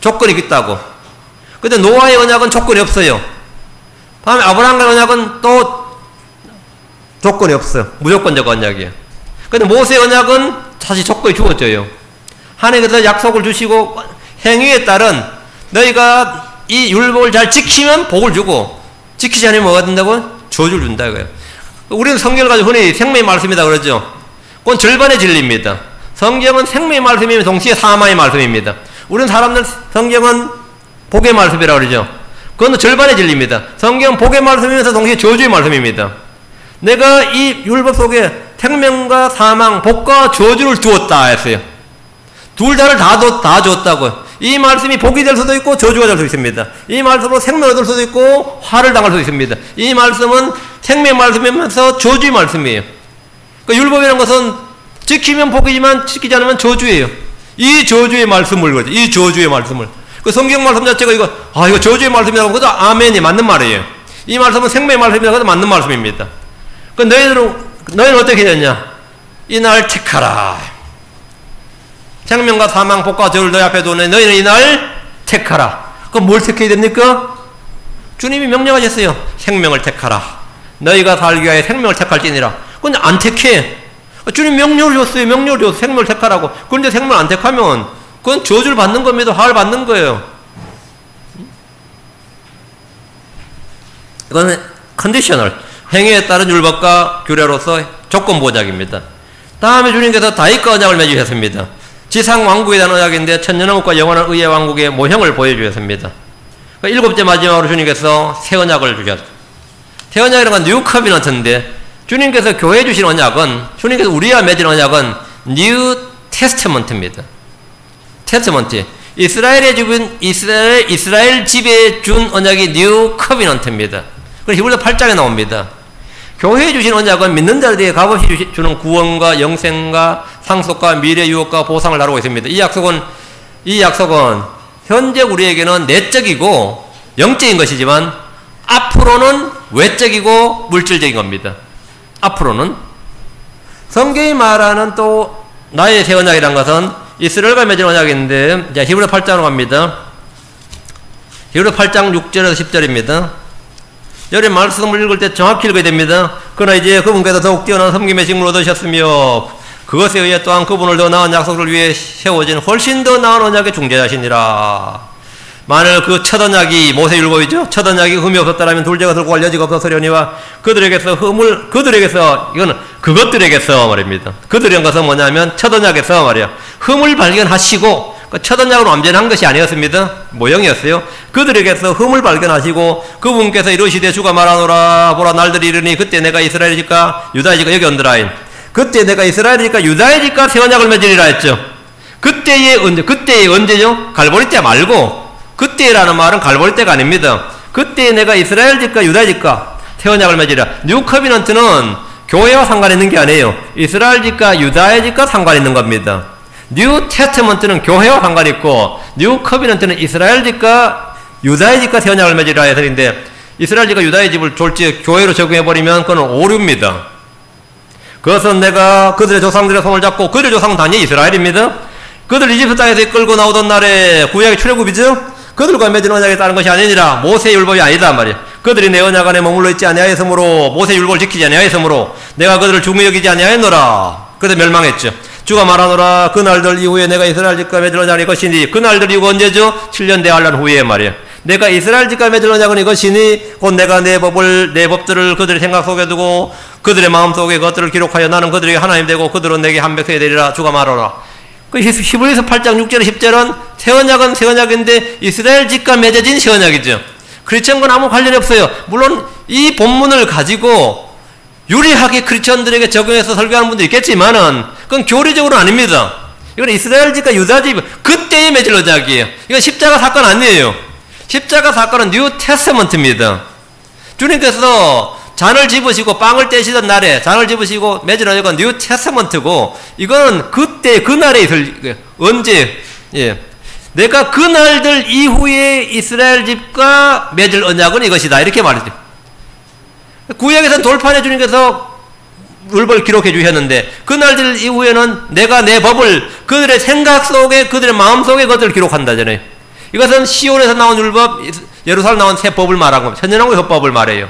조건이 있다고. 근데 노아의 언약은 조건이 없어요. 다음에 아브라함과의 언약은 또 조건이 없어요. 무조건적 언약이에요. 근데 모세의 언약은 사실 조건이 주어져요. 하나님께서 약속을 주시고 행위에 따른 너희가 이 율법을 잘 지키면 복을 주고 지키지 않으면 뭐가 된다고? 저주를 준다 이거예요. 우리는 성경을 가지고 흔히 생명의 말씀이다 그러죠. 그건 절반의 진리입니다. 성경은 생명의 말씀이면 동시에 사망의 말씀입니다. 우리는 사람들 성경은 복의 말씀이라고 그러죠. 그건 절반의 진리입니다. 성경은 복의 말씀이면서 동시에 저주의 말씀입니다. 내가 이 율법 속에 생명과 사망, 복과 저주를 두었다 했어요. 둘 다를 다 줬다고요. 이 말씀이 복이 될 수도 있고 저주가 될 수 있습니다. 이 말씀으로 생명을 얻을 수도 있고 화를 당할 수도 있습니다. 이 말씀은 생명의 말씀이면서 저주의 말씀이에요. 그러니까 율법이라는 것은 지키면 복이지만 지키지 않으면 저주예요. 이 저주의 말씀을 거죠. 이 저주의 말씀을. 그 성경 말씀 자체가 이거 저주의 말씀이라고 그것도 아멘이 맞는 말이에요. 이 말씀은 생명의 말씀이라고 해도 맞는 말씀입니다. 그 너희는 어떻게 되냐? 이날 택하라. 생명과 사망, 복과 저주를 너희 앞에 두네 너희는 이날 택하라. 그럼 뭘 택해야 됩니까? 주님이 명령하셨어요. 생명을 택하라. 너희가 살기 위하여 생명을 택할지니라. 근데 안 택해. 주님 명령을 줬어요. 명령을 줬어요. 생명을 택하라고. 그런데 생명을 안 택하면 그건 저주를 받는 겁니다. 화를 받는 거예요. 이거는 컨디셔널. 행위에 따른 율법과 규례로서 조건 보장입니다. 다음에 주님께서 다윗과 언약을 맺으셨습니다. 지상 왕국에 대한 언약인데 천년왕국과 영원한 의의 왕국의 모형을 보여주셨습니다. 일곱째 마지막으로 주님께서 새 언약을 주셨습니다. 새 언약이라는 건 뉴 커비넌트인데 주님께서 교회에 주신 언약은 주님께서 우리와 맺은 언약은 뉴 테스트먼트입니다. 테스트먼트. 이스라엘 집에 준 언약이 뉴 커비넌트입니다. 그래서 히브리서 8장에 나옵니다. 교회에 주신 언약은 믿는 자들에게 값없이 주는 구원과 영생과 상속과 미래 유업과 보상을 다루고 있습니다. 이 약속은 현재 우리에게는 내적이고 영적인 것이지만 앞으로는 외적이고 물질적인 겁니다. 앞으로는 성경이 말하는 또 나의 새 언약이라는 것은 이스라엘과 맺은 언약인데 자, 히브리서 8장으로 갑니다. 히브리서 8장 6절에서 10절입니다. 여러 말씀을 읽을 때 정확히 읽어야 됩니다. 그러나 이제 그분께서 더욱 뛰어난 섬김의 직분을 얻으셨으며 그것에 의해 또한 그분을 더 나은 약속을 위해 세워진 훨씬 더 나은 언약의 중재자시니라. 만일 그 첫 언약이 모세율법이죠. 첫 언약이 흠이 없었다라면 둘째가 들고 갈 여지가 없었으려니와 그들에게서 이거는 그것들에게서 말입니다. 그들이란 것은 뭐냐면 첫 언약에서 말이야. 흠을 발견하시고 첫 언약으로 완전한 것이 아니었습니다. 모형이었어요. 그들에게서 흠을 발견하시고 그분께서 이르시되 주가 말하노라 보라 날들이 이르니 그때 내가 이스라엘의 집과 유다의 집과 여기 언더라인 그때 내가 이스라엘의 집과 유다의 집과 새 언약을 맺으리라 했죠. 그때의 언제죠? 갈보리 때 말고 그때라는 말은 갈보리 때가 아닙니다. 그때 내가 이스라엘 집과 유다의 집과 새 언약을 맺으리라. 뉴 커비넌트는 교회와 상관 있는 게 아니에요. 이스라엘 집과 유다의 집과 상관 있는 겁니다. 뉴 테스트먼트는 교회와 상관 있고 뉴 커비넌트는 이스라엘 집과 유다의 집과 새 언약을 맺으리라 해서인데 이스라엘 집과 유다의 집을 졸지 교회로 적용해버리면 그건 오류입니다. 그것은 내가 그들의 조상들의 손을 잡고 그들의 조상은 단지 이스라엘입니다. 그들 이집트 땅에서 끌고 나오던 날에 구약의 출애굽이죠. 그들과 맺은 언약에 따른 것이 아니니라. 모세의 율법이 아니다 말이야. 그들이 내 언약 안에 머물러 있지 아니하였으므로 모세의 율법을 지키지 아니하였으므로 내가 그들을 중히 여기지 아니하였노라. 그래서 멸망했죠. 주가 말하노라 그날들 이후에 내가 이스라엘 집과 맺을 언약이 이것이니 그날들 이후 언제죠? 7년 대환란 후에 말이야. 내가 이스라엘 집과 맺을 언약은 이것이니 곧 내가 내 법들을 그들의 생각 속에 두고 그들의 마음 속에 그것들을 기록하여 나는 그들에게 하나님 되고 그들은 내게 한 백성이 되리라. 주가 말하노라. 그 히브리서 8장 6절 10절은 새 언약은 새 언약인데 이스라엘 집과 맺어진 새 언약이죠. 크리스천과는 아무 관련이 없어요. 물론 이 본문을 가지고 유리하게 크리스천들에게 적용해서 설교하는 분도 있겠지만은 그건 교리적으로는 아닙니다. 이건 이스라엘 집과 유다 집 그때의 맺을 언약이에요. 이건 십자가 사건 아니에요. 십자가 사건은 뉴 테스트먼트입니다. 주님께서 잔을 집으시고 빵을 떼시던 날에 잔을 집으시고 맺은 언약은 뉴 테스트먼트고 이거는 그때 그날에 있을 언제 내가 그날들 이후에 이스라엘 집과 맺을 언약은 이것이다 이렇게 말이죠. 구약에서는 돌판에 주님께서 율법을 기록해 주셨는데 그날들 이후에는 내가 내 법을 그들의 생각 속에 그들의 마음 속에 그것들을 기록한다잖아요. 이것은 시온에서 나온 율법, 예루살렘 나온 새 법을 말한 겁니다. 천년왕국의 헌법을 말해요.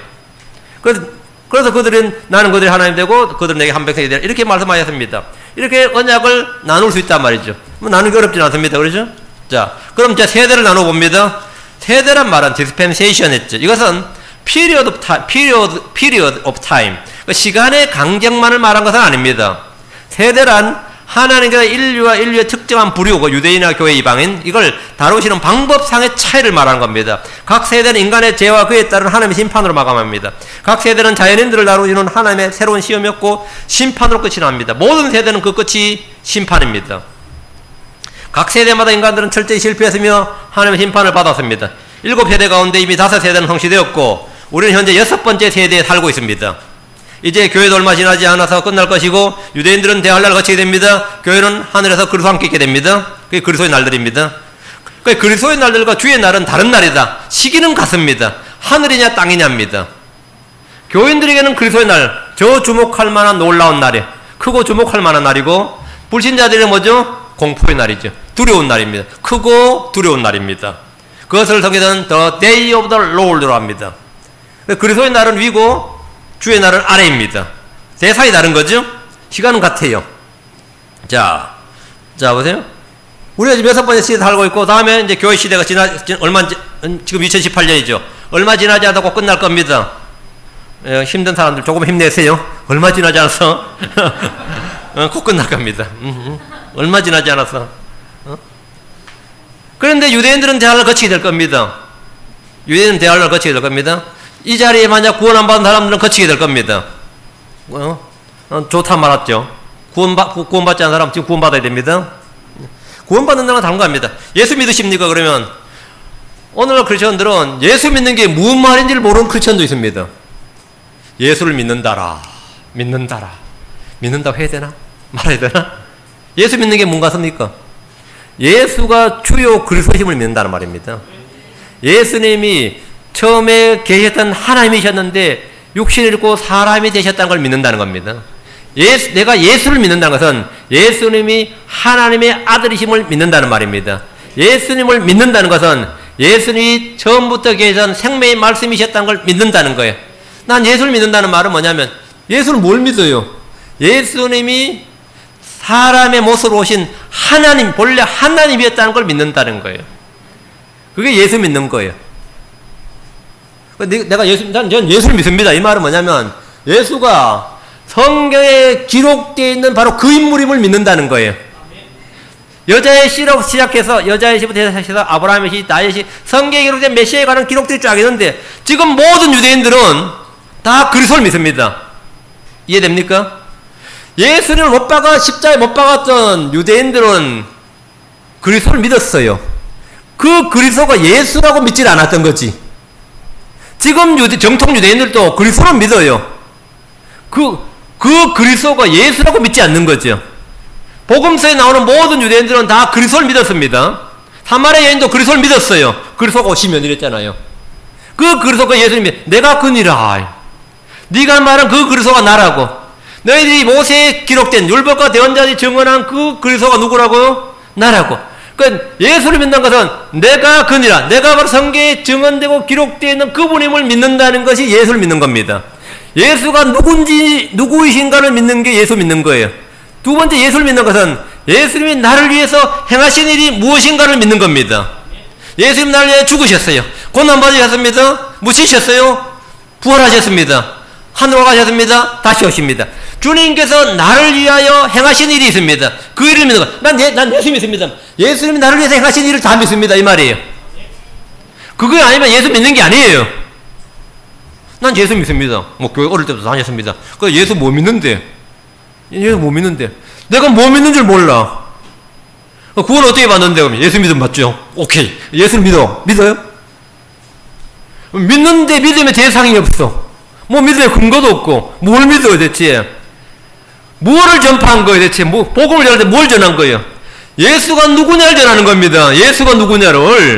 그래서 그들은 나는 그들이 하나님 되고 그들은 내게 한 백성이 되라 이렇게 말씀하셨습니다. 이렇게 언약을 나눌 수 있단 말이죠. 뭐 나누기 어렵진 않습니다. 그렇죠? 자, 그럼 이제 세대를 나눠봅니다. 세대란 말은 dispensation 했죠. 이것은 period of time. 시간의 강정만을 말한 것은 아닙니다. 세대란 하나님께서 인류와 인류의 특정한 부류, 유대인이나 교회 이방인 이걸 다루시는 방법상의 차이를 말하는 겁니다. 각 세대는 인간의 죄와 그에 따른 하나님의 심판으로 마감합니다. 각 세대는 자연인들을 다루시는 하나님의 새로운 시험이었고 심판으로 끝이 납니다. 모든 세대는 그 끝이 심판입니다. 각 세대마다 인간들은 철저히 실패했으며 하나님의 심판을 받았습니다. 7세대 가운데 이미 5세대는 성취되었고 우리는 현재 6번째 세대에 살고 있습니다. 이제 교회도 얼마 지나지 않아서 끝날 것이고 유대인들은 대환란을 거치게 됩니다. 교회는 하늘에서 그리스도와 함께 있게 됩니다. 그게 그리스도의 날들입니다. 그리스도의 날들과 주의 날은 다른 날이다. 시기는 같습니다. 하늘이냐 땅이냐입니다. 교인들에게는 그리스도의 날, 저 주목할 만한 놀라운 날이에요. 크고 주목할 만한 날이고 불신자들은 뭐죠? 공포의 날이죠. 두려운 날입니다. 크고 두려운 날입니다. 그것을 성경은 The Day of the Lord로 합니다. 그리스도의 날은 위고 주의 날은 아래입니다. 대상이 다른 거죠? 시간은 같아요. 자 보세요. 우리가 지금 6번째 시대에 살고 있고 다음에 이제 교회 시대가 지금 2018년이죠. 얼마 지나지 않고 끝날 겁니다. 힘든 사람들 조금 힘내세요. 얼마 지나지 않아서 곧 끝날 겁니다. 얼마 지나지 않아서. 그런데 유대인들은 대환란을 거치게 될 겁니다. 유대인은 대환란을 거치게 될 겁니다. 이 자리에 만약 구원 안 받은 사람들은 거치게 될 겁니다. 좋다 말았죠. 구원받지 않은 사람 지금 구원받아야 됩니다. 구원받는다는 건 다른 겁니다. 예수 믿으십니까? 그러면 오늘날 크리스천들은 예수 믿는 게 무슨 말인지를 모르는 크리스천도 있습니다. 예수를 믿는다라. 믿는다고 해야 되나? 말해야 되나? 예수 믿는 게 뭔가 습니까? 예수가 주요 그리스도심을 믿는다는 말입니다. 예수님이 처음에 계셨던 하나님이셨는데 육신을 입고 사람이 되셨다는 걸 믿는다는 겁니다. 내가 예수를 믿는다는 것은 예수님이 하나님의 아들이심을 믿는다는 말입니다. 예수님을 믿는다는 것은 예수님이 처음부터 계신 생명의 말씀이셨다는 걸 믿는다는 거예요. 난 예수를 믿는다는 말은 뭐냐면 예수를 뭘 믿어요? 예수님이 사람의 모습으로 오신 하나님, 본래 하나님이었다는 걸 믿는다는 거예요. 그게 예수 믿는 거예요. 전 예수를 믿습니다. 이 말은 뭐냐면 예수가 성경에 기록되어 있는 바로 그 인물임을 믿는다는 거예요. 여자의 씨로 시작해서 여자의 씨부터 해서 아브라함의 씨, 나의 씨, 성경에 기록된 메시아에 관한 기록들이 쫙 있는데 지금 모든 유대인들은 다 그리스도를 믿습니다. 이해됩니까? 예수를 십자가에 못 박았던 유대인들은 그리스도를 믿었어요. 그 그리스도가 예수라고 믿질 않았던 거지. 지금 정통 유대인들도 그리스도를 믿어요. 그 그리스도가 예수라고 믿지 않는 거죠. 복음서에 나오는 모든 유대인들은 다 그리스도를 믿었습니다. 사마리아 여인도 그리스도를 믿었어요. 그리스도가 오시면 이랬잖아요. 그 그리스도가 예수님이 내가 그니라. 네가 말한 그 그리스도가 나라고. 너희들이 모세에 기록된 율법과 대언자들이 증언한 그 그리스도가 누구라고요? 나라고. 그러니까 예수를 믿는 것은 내가 그니라. 내가 바로 성경에 증언되고 기록되어 있는 그분임을 믿는다는 것이 예수를 믿는 겁니다. 예수가 누구이신가를 믿는 게 예수 믿는 거예요. 두 번째 예수를 믿는 것은 예수님이 나를 위해서 행하신 일이 무엇인가를 믿는 겁니다. 예수님 나를 위해 죽으셨어요. 고난받으셨습니다. 묻히셨어요. 부활하셨습니다. 하늘로 가셨습니다. 다시 오십니다. 주님께서 나를 위하여 행하신 일이 있습니다. 그 일을 믿는 것. 난 예수 믿습니다. 예수님이 나를 위해서 행하신 일을 다 믿습니다. 이 말이에요. 그거 아니면 예수 믿는 게 아니에요. 난 예수 믿습니다. 교회 어릴 때부터 다녔습니다. 그 예수 뭐 믿는데? 예수 뭐 믿는데? 내가 뭐 믿는 줄 몰라. 구원 어떻게 받는데? 그럼 예수 믿으면 맞죠? 오케이. 예수를 믿어요? 믿는데 믿음의 대상이 없어. 뭐 믿음의 근거도 없고. 뭘 믿어요 대체? 뭐를 전파한 거예요 대체? 복음을 전할 때 뭘 전한 거예요? 예수가 누구냐를 전하는 겁니다. 예수가 누구냐를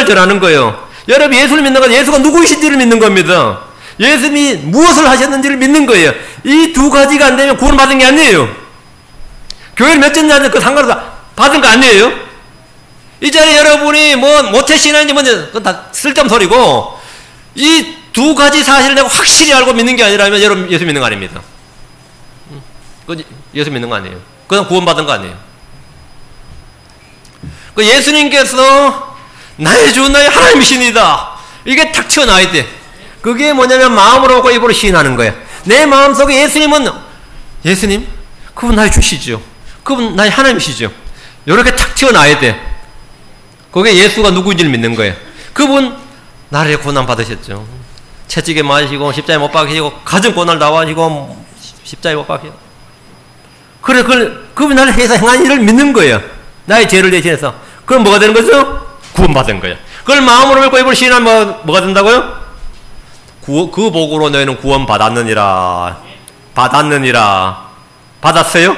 전하는 거예요. 여러분 예수를 믿는 건 예수가 누구이신지를 믿는 겁니다. 예수님이 무엇을 하셨는지를 믿는 거예요. 이 두 가지가 안 되면 구원 받은 게 아니에요. 교회를 몇 전 그 상관없어 받은 거 아니에요. 이 자리에 여러분이 모태신앙인지 그건 다 쓸데없는 소리고 이 두 가지 사실을 내가 확실히 알고 믿는 게 아니라면 여러분 예수 믿는 거 아닙니다. 그건 예수 믿는 거 아니에요. 그건 구원 받은 거 아니에요. 그 예수님께서 나의 주 나의 하나님이십니다. 이게 탁 튀어나와야 돼. 그게 뭐냐면 마음으로 하고 입으로 시인하는 거야. 내 마음속에 예수님 그분 나의 주시죠. 그분 나의 하나님이시죠. 이렇게 탁 튀어나와야 돼. 그게 예수가 누구인지를 믿는 거예요. 그분 나를 위해 고난 받으셨죠. 채찍에 맞으시고 십자가에 못 박히시고 가진 고난을 당하시고 십자가에 못 박히시고 그래 그분 나를 위해서 행한 일을 믿는 거예요. 나의 죄를 대신해서. 그럼 뭐가 되는 거죠? 구원받은 거예요. 그걸 마음으로 믿고 입으로 시인하면 뭐가 된다고요? 그 복으로 너희는 구원받았느니라. 받았어요?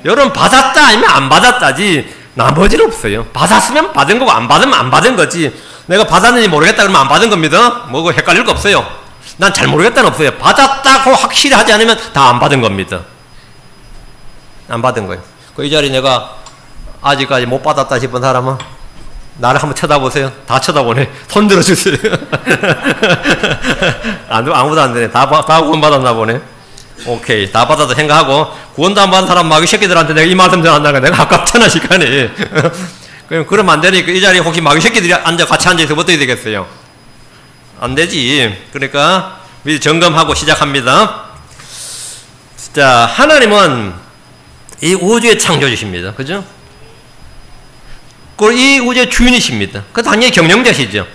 여러분 받았다 아니면 안 받았다지 나머지는 없어요. 받았으면 받은 거고 안 받으면 안 받은 거지. 내가 받았는지 모르겠다 그러면 안 받은 겁니다. 뭐 헷갈릴 거 없어요. 난 잘 모르겠다는 없어요. 받았다고 확실히 하지 않으면 다 안 받은 겁니다. 안 받은 거예요. 이 자리 내가 아직까지 못 받았다 싶은 사람은 나를 한번 쳐다보세요. 다 쳐다보네. 손 들어주세요. 아무도 안 되네. 다 구원 받았나 보네. 오케이. 다 받아도 생각하고, 구원도 안 받은 사람 마귀 새끼들한테 내가 이 말씀 전한다니까 내가 아깝잖아, 시간이. 그러면 안 되니까 이 자리에 혹시 마귀 새끼들이 같이 앉아있으면 어떻게 되겠어요? 안 되지. 그러니까, 미리 점검하고 시작합니다. 자, 하나님은 이 우주의 창조주십니다. 그죠? 그리고 이 우주의 주인이십니다. 그 당연히 경영자시죠.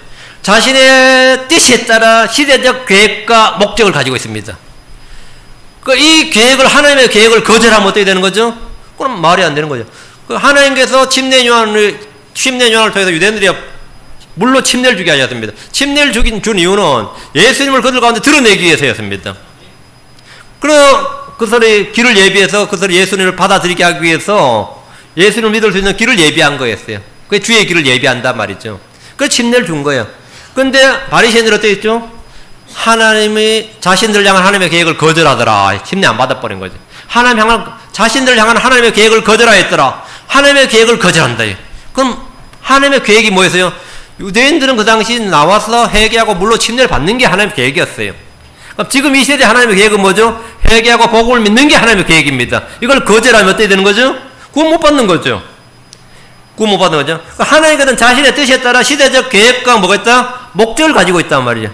자신의 뜻에 따라 시대적 계획과 목적을 가지고 있습니다. 이 계획을, 하나님의 계획을 거절하면 어떻게 되는 거죠? 그럼 말이 안 되는 거죠. 하나님께서 침례요한을 통해서 유대인들이 물로 침례를 주게 하셨습니다. 침례를 준 이유는 예수님을 그들 가운데 드러내기 위해서였습니다. 그들의 길을 예비해서 그들이 예수님을 받아들이게 하기 위해서 예수님을 믿을 수 있는 길을 예비한 거였어요. 그게 주의 길을 예비한단 말이죠. 그래서 침례를 준 거예요. 그런데 바리새인들은 어떻게 했죠? 하나님이 자신들을 향한 하나님의 계획을 거절하더라. 침례 안 받아버린 거죠. 자신들을 향한 하나님의 계획을 거절하였더라. 하나님의 계획을 거절한다. 그럼 하나님의 계획이 뭐였어요? 유대인들은 그 당시 나와서 회개하고 물로 침례를 받는 게 하나님의 계획이었어요. 그럼 지금 이 세대 하나님의 계획은 뭐죠? 회개하고 복음을 믿는 게 하나님의 계획입니다. 이걸 거절하면 어떻게 되는 거죠? 구원 못 받는 거죠. 구원 못 받는 거죠. 하나님께서는 자신의 뜻에 따라 시대적 계획과 뭐가 있다? 목적을 가지고 있단 말이죠.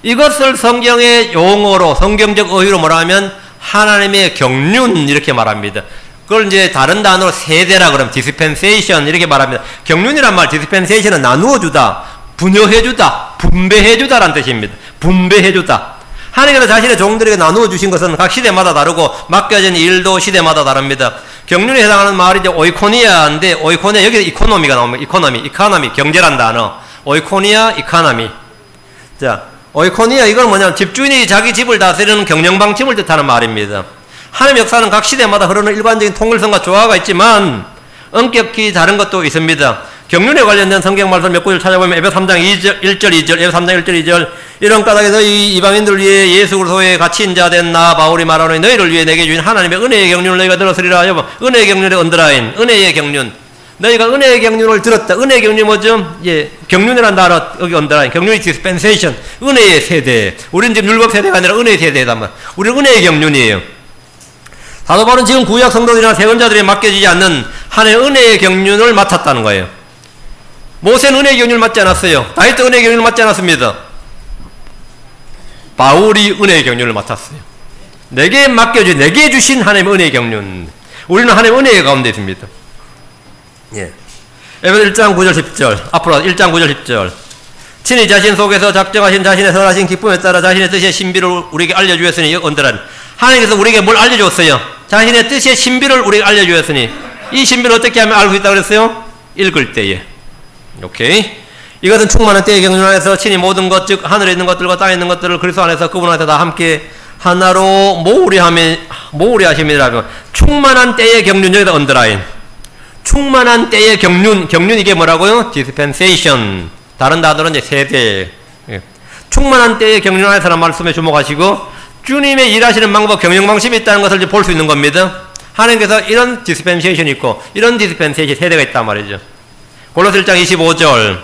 이것을 성경의 용어로, 성경적 어휘로 뭐라 하면 하나님의 경륜 이렇게 말합니다. 그걸 이제 다른 단어로 세대라 그러면 dispensation 이렇게 말합니다. 경륜이란 말, dispensation은 나누어 주다, 분여해 주다, 분배해 주다라는 뜻입니다. 분배해 주다. 하나님께서 자신의 종들에게 나누어 주신 것은 각 시대마다 다르고 맡겨진 일도 시대마다 다릅니다. 경륜에 해당하는 말이 이제 오이코니아인데, 오이코니아 여기서 이코노미가 나옵니다. 이코노미 경제란 단어. 오이코니아, 이코노미. 자, 오이코니아 이건 뭐냐면 집주인이 자기 집을 다스리는 경영방침을 뜻하는 말입니다. 하나님의 역사는 각 시대마다 흐르는 일관적인 통일성과 조화가 있지만 엄격히 다른 것도 있습니다. 경륜에 관련된 성경 말씀 몇 구절 찾아보면 에베소 3장 1절 2절, 에베소 3장 1절 2절 이런 까닭에서 이 이방인들을 위해 예수 그리스도의 갇힌 자 된 나 바울이 말하노니 너희를 위해 내게 주신 하나님의 은혜의 경륜을 너희가 들었으리라. 여보, 은혜의 경륜의 언더라인, 은혜의 경륜. 너희가 은혜의 경륜을 들었다. 은혜의 경륜이 뭐죠? 예, 경륜이라는 단어 여기 언더라인. 경륜이 디스펜세이션, 은혜의 세대. 우리는 지금 율법 세대가 아니라 은혜의 세대다. 우리는 은혜의 경륜이에요. 사도 바울은 지금 구약 성도들이나 세언자들에 맡겨지지 않는 하나님의 은혜의 경륜을 맡았다는 거예요. 모세는 은혜의 경륜을 맡지 않았어요. 다윗도 은혜의 경륜을 맡지 않았습니다. 바울이 은혜의 경륜을 맡았어요. 내게 맡겨주신, 내게 주신 하나님의 은혜의 경륜. 우리는 하나님의 은혜의 가운데 있습니다. 예. 에베소 1장 9절 10절, 앞으로 1장 9절 10절. 친히 자신 속에서 작정하신 자신의 선하신 기쁨에 따라 자신의 뜻의 신비를 우리에게 알려주었으니, 언더란. 하나님께서 우리에게 뭘 알려주었어요? 자신의 뜻의 신비를 우리에게 알려주었으니, 이 신비를 어떻게 하면 알 수 있다고 그랬어요? 읽을 때에. 오케이. 이것은 충만한 때의 경륜 안에서 친히 모든 것, 즉 하늘에 있는 것들과 땅에 있는 것들을 그리스도 안에서 그분 안에서 다 함께 하나로 모으리 하심이라면, 충만한 때의 경륜, 여기다 언더라인. 충만한 때의 경륜 이게 뭐라고요? dispensation. 다른 단어는 이제 세대. 충만한 때의 경륜 안에서라는 말씀에 주목하시고, 주님의 일하시는 방법, 경영 방식이 있다는 것을 볼 수 있는 겁니다. 하나님께서 이런 dispensation이 있고, 이런 dispensation 세대가 있단 말이죠. 골로새 1장 25절.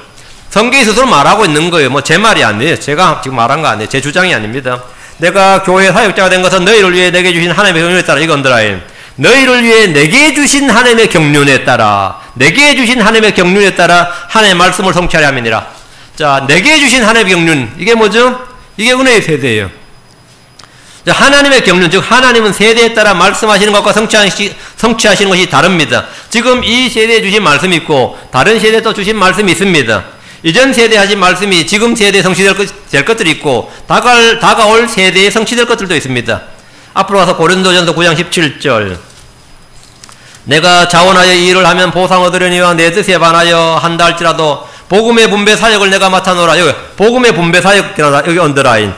성경이 스스로 말하고 있는 거예요. 뭐 제 말이 아니에요. 제가 지금 말한 거 아니에요. 제 주장이 아닙니다. 내가 교회 사역자가 된 것은 너희를 위해 내게 주신 하나님의 경륜에 따라, 이거 언더라인. 너희를 위해 내게 주신 하나님의 경륜에 따라, 내게 주신 하나님의 경륜에 따라 하나님의 말씀을 성취하려 함이니라. 자, 내게 주신 하나님의 경륜, 이게 뭐죠? 이게 은혜의 세대예요. 자, 하나님의 경륜, 즉 하나님은 세대에 따라 말씀하시는 것과 성취하시는 것이 다릅니다. 지금 이 세대에 주신 말씀이 있고 다른 세대에 또 주신 말씀이 있습니다. 이전 세대에 하신 말씀이 지금 세대에 성취될 것들이 있고 다가올 세대에 성취될 것들도 있습니다. 앞으로 가서 고린도전서 9장 17절. 내가 자원하여 이 일을 하면 보상 얻으려니와 내 뜻에 반하여 한다 할지라도 복음의 분배 사역을 내가 맡아노라. 여기 복음의 분배 사역이라다. 여기 언더라인.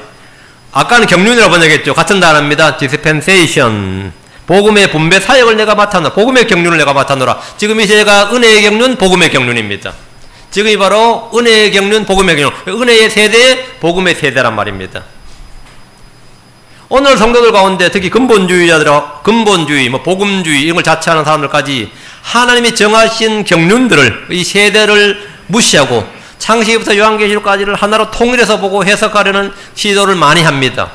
아까는 경륜이라고 번역했죠. 같은 단어입니다. dispensation. 복음의 분배 사역을 내가 맡아노라. 복음의 경륜을 내가 맡아노라. 지금 이 세대가 은혜의 경륜, 복음의 경륜입니다. 지금이 바로 은혜의 경륜, 복음의 경륜. 은혜의 세대, 복음의 세대란 말입니다. 오늘 성도들 가운데 특히 근본주의, 뭐 복음주의 이런 걸 자처하는 사람들까지 하나님이 정하신 경륜들을, 이 세대를 무시하고 창세기부터 요한계시록까지를 하나로 통일해서 보고 해석하려는 시도를 많이 합니다.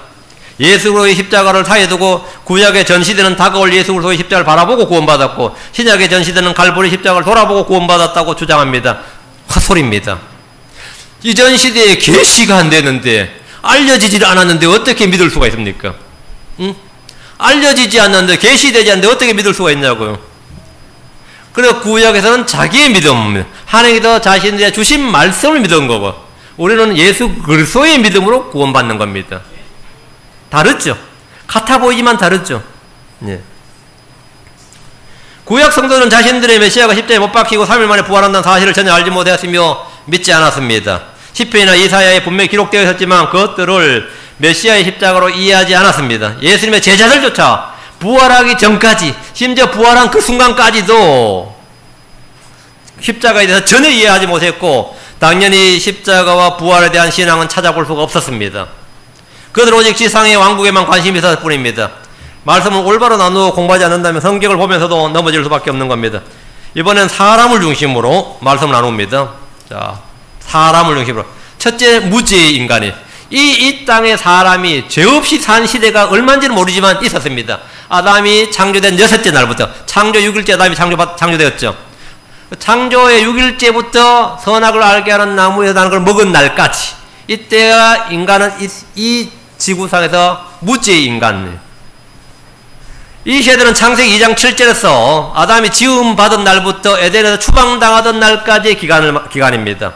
예수 그리스도의 십자가를 사이에 두고 구약의 전시되는 다가올 예수 그리스도의 십자가를 바라보고 구원받았고 신약의 전시되는 갈보리 십자가를 돌아보고 구원받았다고 주장합니다. 헛소리입니다. 이전 시대에 계시가 안 되는데, 알려지질 않았는데 어떻게 믿을 수가 있습니까? 응? 알려지지 않는데, 계시되지 않는데 어떻게 믿을 수가 있냐고요. 그래서 구약에서는 자기의 믿음, 하나님께서 자신들의 주신 말씀을 믿은 거고, 우리는 예수 그리스도의 믿음으로 구원받는 겁니다. 다르죠? 같아 보이지만 다르죠? 예. 구약 성도는 자신들의 메시아가 십자가에 못 박히고 3일 만에 부활한다는 사실을 전혀 알지 못하였으며 믿지 않았습니다. 시편이나 이사야에 분명히 기록되어 있었지만 그것들을 메시아의 십자가로 이해하지 않았습니다. 예수님의 제자들조차 부활하기 전까지, 심지어 부활한 그 순간까지도 십자가에 대해서 전혀 이해하지 못했고 당연히 십자가와 부활에 대한 신앙은 찾아볼 수가 없었습니다. 그들은 오직 지상의 왕국에만 관심이 있었을 뿐입니다. 말씀을 올바로 나누어 공부하지 않는다면 성경을 보면서도 넘어질 수밖에 없는 겁니다. 이번엔 사람을 중심으로 말씀을 나눕니다. 자, 사람을 중심으로. 첫째, 무죄의 인간이. 이 땅의 사람이 죄 없이 산 시대가 얼마인지는 모르지만 있었습니다. 아담이 창조된 6째 날부터, 창조 6일째 아담이 창조되었죠. 창조의 6일째부터 선악을 알게 하는 나무에서 나는 걸 먹은 날까지 이때가 인간은 이 지구상에서 무죄의 인간이에요. 이 세대는 창세기 2장 7절에서 아담이 지음받은 날부터 에덴에서 추방당하던 날까지의 기간입니다.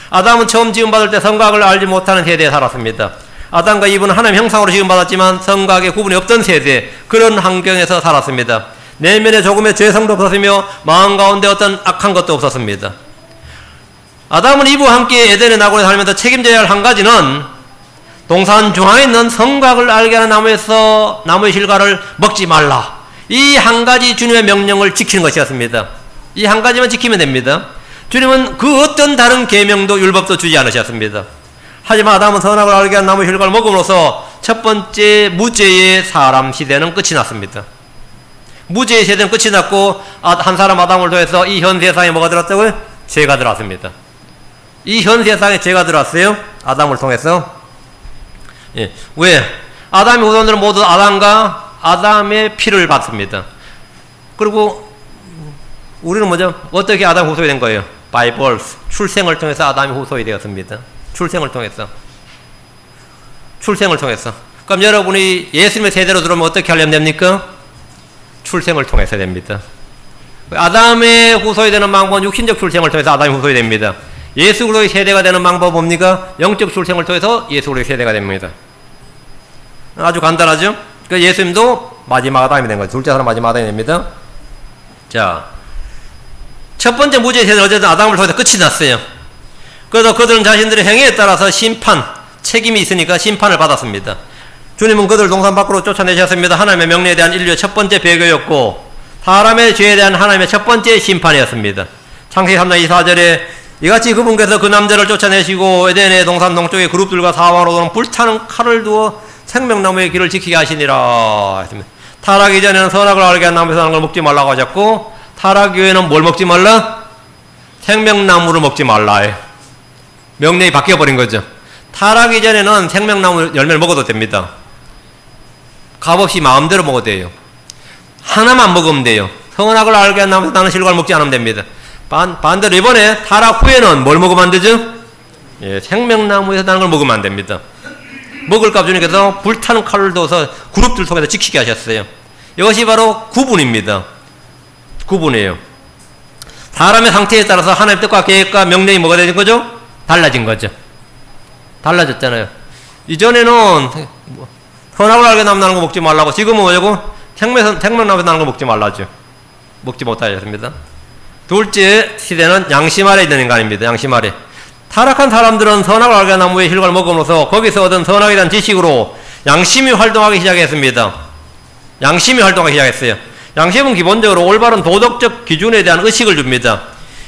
아담은 처음 지음받을 때 선악을 알지 못하는 세대에 살았습니다. 아담과 이브는 하나님의 형상으로 지음받았지만 선악의 구분이 없던 세대, 그런 환경에서 살았습니다. 내면에 조금의 죄성도 없었으며 마음 가운데 어떤 악한 것도 없었습니다. 아담은 이브와 함께 에덴의 낙원에 살면서 책임져야 할 한 가지는 동산 중앙에 있는 선악을 알게 하는 나무의 실과를 먹지 말라. 이 한 가지 주님의 명령을 지키는 것이었습니다. 이 한 가지만 지키면 됩니다. 주님은 그 어떤 다른 계명도 율법도 주지 않으셨습니다. 하지만 아담은 선악을 알게 하는 나무의 실과를 먹음으로써 첫 번째 무죄의 사람 시대는 끝이 났습니다. 무죄의 세대는 끝이 났고 한 사람 아담을 통해서 이 현 세상에 뭐가 들어왔다고요? 죄가 들어왔습니다. 이 현 세상에 죄가 들어왔어요. 아담을 통해서. 예. 왜? 아담의 후손들은 모두 아담과 아담의 피를 받습니다. 그리고 우리는 뭐죠? 어떻게 아담 후손이 된 거예요? By birth. 출생을 통해서 아담이 후손이 되었습니다. 출생을 통해서. 출생을 통해서. 그럼 여러분이 예수님의 세대로 들어오면 어떻게 하려면 됩니까? 출생을 통해서 됩니다. 아담의 후손이 되는 방법은 육신적 출생을 통해서 아담의 후손이 됩니다. 예수 그리스도의 세대가 되는 방법은 뭡니까? 영적 출생을 통해서 예수 그리스도의 세대가 됩니다. 아주 간단하죠? 그러니까 예수님도 마지막 아담이 된 거죠. 둘째 사람 마지막 아담이 됩니다. 자, 첫 번째 무죄의 세대는 어쨌든 아담을 통해서 끝이 났어요. 그래서 그들은 자신들의 행위에 따라서 심판, 책임이 있으니까 심판을 받았습니다. 주님은 그들을 동산 밖으로 쫓아내셨습니다. 하나님의 명령에 대한 인류의 첫 번째 배교였고 사람의 죄에 대한 하나님의 첫 번째 심판이었습니다. 창세기 3장 24절에 이같이 그분께서 그 남자를 쫓아내시고 에덴의 동산 동쪽의 그룹들과 사방으로 불타는 칼을 두어 생명나무의 길을 지키게 하시니라 했습니다. 타락이 전에는 선악을 알게 한 나무에서 나는 걸 먹지 말라고 하셨고 타락 이후에는 뭘 먹지 말라? 생명나무를 먹지 말라. 명령이 바뀌어버린 거죠. 타락 이전에는 생명나무 열매를 먹어도 됩니다. 값없이 마음대로 먹어도 돼요. 하나만 먹으면 돼요. 선악을 알게 한 나무에서 나는 실과를 먹지 않으면 됩니다. 반대로 이번에 타락 후에는 뭘 먹으면 안 되죠? 예, 생명나무에서 나는 걸 먹으면 안 됩니다. 먹을 값 주님께서 불타는 칼을 둬서 그룹들 속에서 지키게 하셨어요. 이것이 바로 구분입니다. 구분이에요. 사람의 상태에 따라서 하나님의 뜻과 계획과 명령이 뭐가 되는 거죠? 달라진 거죠. 달라졌잖아요. 이전에는 선악을 알게 나는 거 먹지 말라고, 지금은 뭐냐고? 생명나무에서 나는 거 먹지 말라죠. 먹지 못하셨습니다. 둘째 시대는 양심 아래 있는 인간입니다. 양심 아래. 타락한 사람들은 선악을 알게 한 나무의 실과를 먹음으로써 거기서 얻은 선악에 대한 지식으로 양심이 활동하기 시작했습니다. 양심이 활동하기 시작했어요. 양심은 기본적으로 올바른 도덕적 기준에 대한 의식을 줍니다.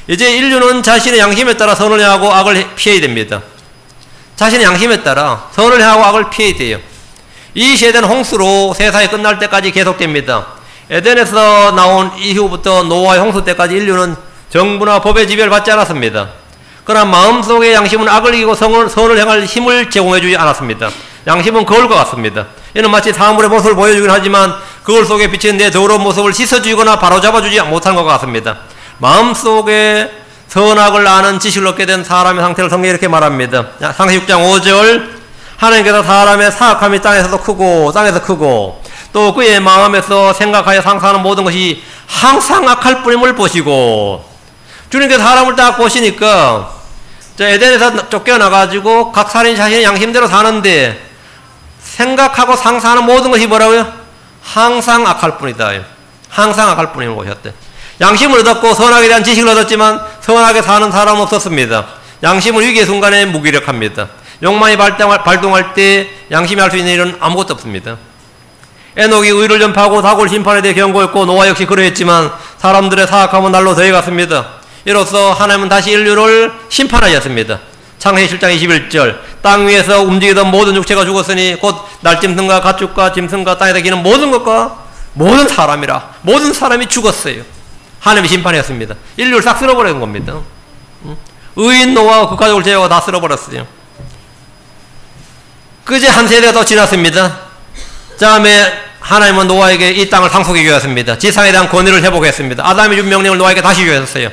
이제 인류는 자신의 양심에 따라 선을 행하고 악을 피해야 됩니다. 자신의 양심에 따라 선을 행하고 악을 피해야 돼요. 이 세대는 홍수로 세상이 끝날 때까지 계속됩니다. 에덴에서 나온 이후부터 노아의 홍수 때까지 인류는 정부나 법의 지배를 받지 않았습니다. 그러나 마음속의 양심은 악을 이기고 선을 행할 힘을 제공해주지 않았습니다. 양심은 거울과 같습니다. 이는 마치 사물의 모습을 보여주긴 하지만 거울 속에 비친 내 더러운 모습을 씻어주거나 바로잡아주지 못한 것과 같습니다. 마음속에 선악을 아는 지식을 얻게 된 사람의 상태를 성경이 이렇게 말합니다. 창세기 6장 5절 하나님께서 사람의 사악함이 땅에서 크고 또 그의 마음에서 생각하여 상상하는 모든 것이 항상 악할 뿐임을 보시고, 주님께서 사람을 딱 보시니까 에덴에서 쫓겨나가지고 각 살인이 자신의 양심대로 사는데 생각하고 상상하는 모든 것이 뭐라고요? 항상 악할 뿐이다. 항상 악할 뿐임을 보셨대. 양심을 얻었고 선악에 대한 지식을 얻었지만 선악에 사는 사람은 없었습니다. 양심은 위기의 순간에 무기력합니다. 욕망이 발동할 때 양심이 할 수 있는 일은 아무것도 없습니다. 에녹이 의를 전파하고 다골 심판에 대해 경고했고 노아 역시 그러했지만 사람들의 사악함은 날로 더해갔습니다. 이로써 하나님은 다시 인류를 심판하셨습니다. 창세기 7장 21절 땅 위에서 움직이던 모든 육체가 죽었으니 곧 날짐승과 가축과 짐승과 땅에서 기는 모든 것과 모든 사람이라 모든 사람이 죽었어요. 하나님이 심판했습니다. 인류를 싹 쓸어버린 겁니다. 의인 노아와 그 가족을 제외하고 다 쓸어버렸어요. 그제 한 세대가 더 지났습니다. 다음에 하나님은 노아에게 이 땅을 상속해 주었습니다. 지상에 대한 권위를 회복했습니다. 아담이 준 명령을 노아에게 다시 주셨어요.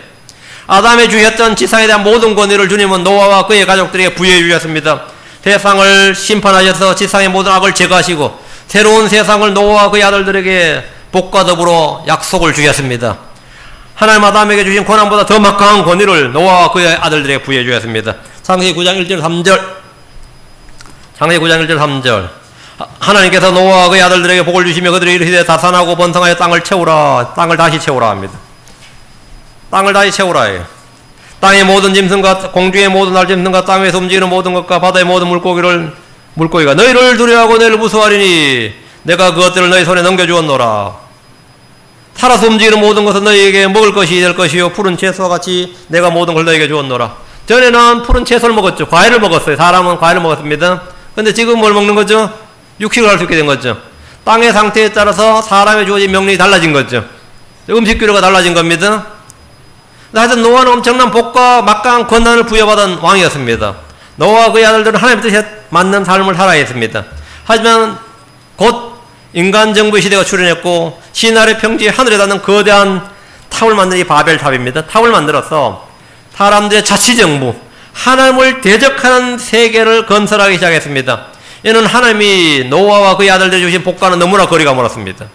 아담에 주셨던 지상에 대한 모든 권위를 주님은 노아와 그의 가족들에게 부여해 주셨습니다. 세상을 심판하셔서 지상의 모든 악을 제거하시고 새로운 세상을 노아와 그의 아들들에게 복과 더불어 약속을 주셨습니다. 하나님 아담에게 주신 권한보다 더 막강한 권위를 노아와 그의 아들들에게 부여해 주셨습니다. 창세기 9장 1절 3절. 창세기 9장 1절 3절. 하나님께서 노아와 그의 아들들에게 복을 주시며 그들이 이르시되 다산하고 번성하여 땅을 채우라. 땅을 다시 채우라 합니다. 땅을 다시 채우라 해요. 땅의 모든 짐승과 공중의 모든 날짐승과 땅에서 움직이는 모든 것과 바다의 모든 물고기가 너희를 두려워하고 너희를 무서워하리니 내가 그것들을 너희 손에 넘겨주었노라. 살아서 움직이는 모든 것은 너희에게 먹을 것이 될 것이요 푸른 채소와 같이 내가 모든 걸 너희에게 주었노라. 전에는 푸른 채소를 먹었죠. 과일을 먹었어요. 사람은 과일을 먹었습니다. 근데 지금 뭘 먹는 거죠? 육식을 할 수 있게 된 거죠. 땅의 상태에 따라서 사람의 주어진 명령이 달라진 거죠. 음식 규례가 달라진 겁니다. 하여튼 노아는 엄청난 복과 막강한 권한을 부여받은 왕이었습니다. 노아와 그의 아들들은 하나님 뜻에 맞는 삶을 살아야 했습니다. 하지만 곧 인간 정부의 시대가 출현했고 신하의 평지에 하늘에 닿는 거대한 탑을 만든 이 바벨탑입니다. 탑을 만들어서 사람들의 자치정부, 하나님을 대적하는 세계를 건설하기 시작했습니다. 이는 하나님이 노아와 그의 아들들이 주신 복과는 너무나 거리가 멀었습니다.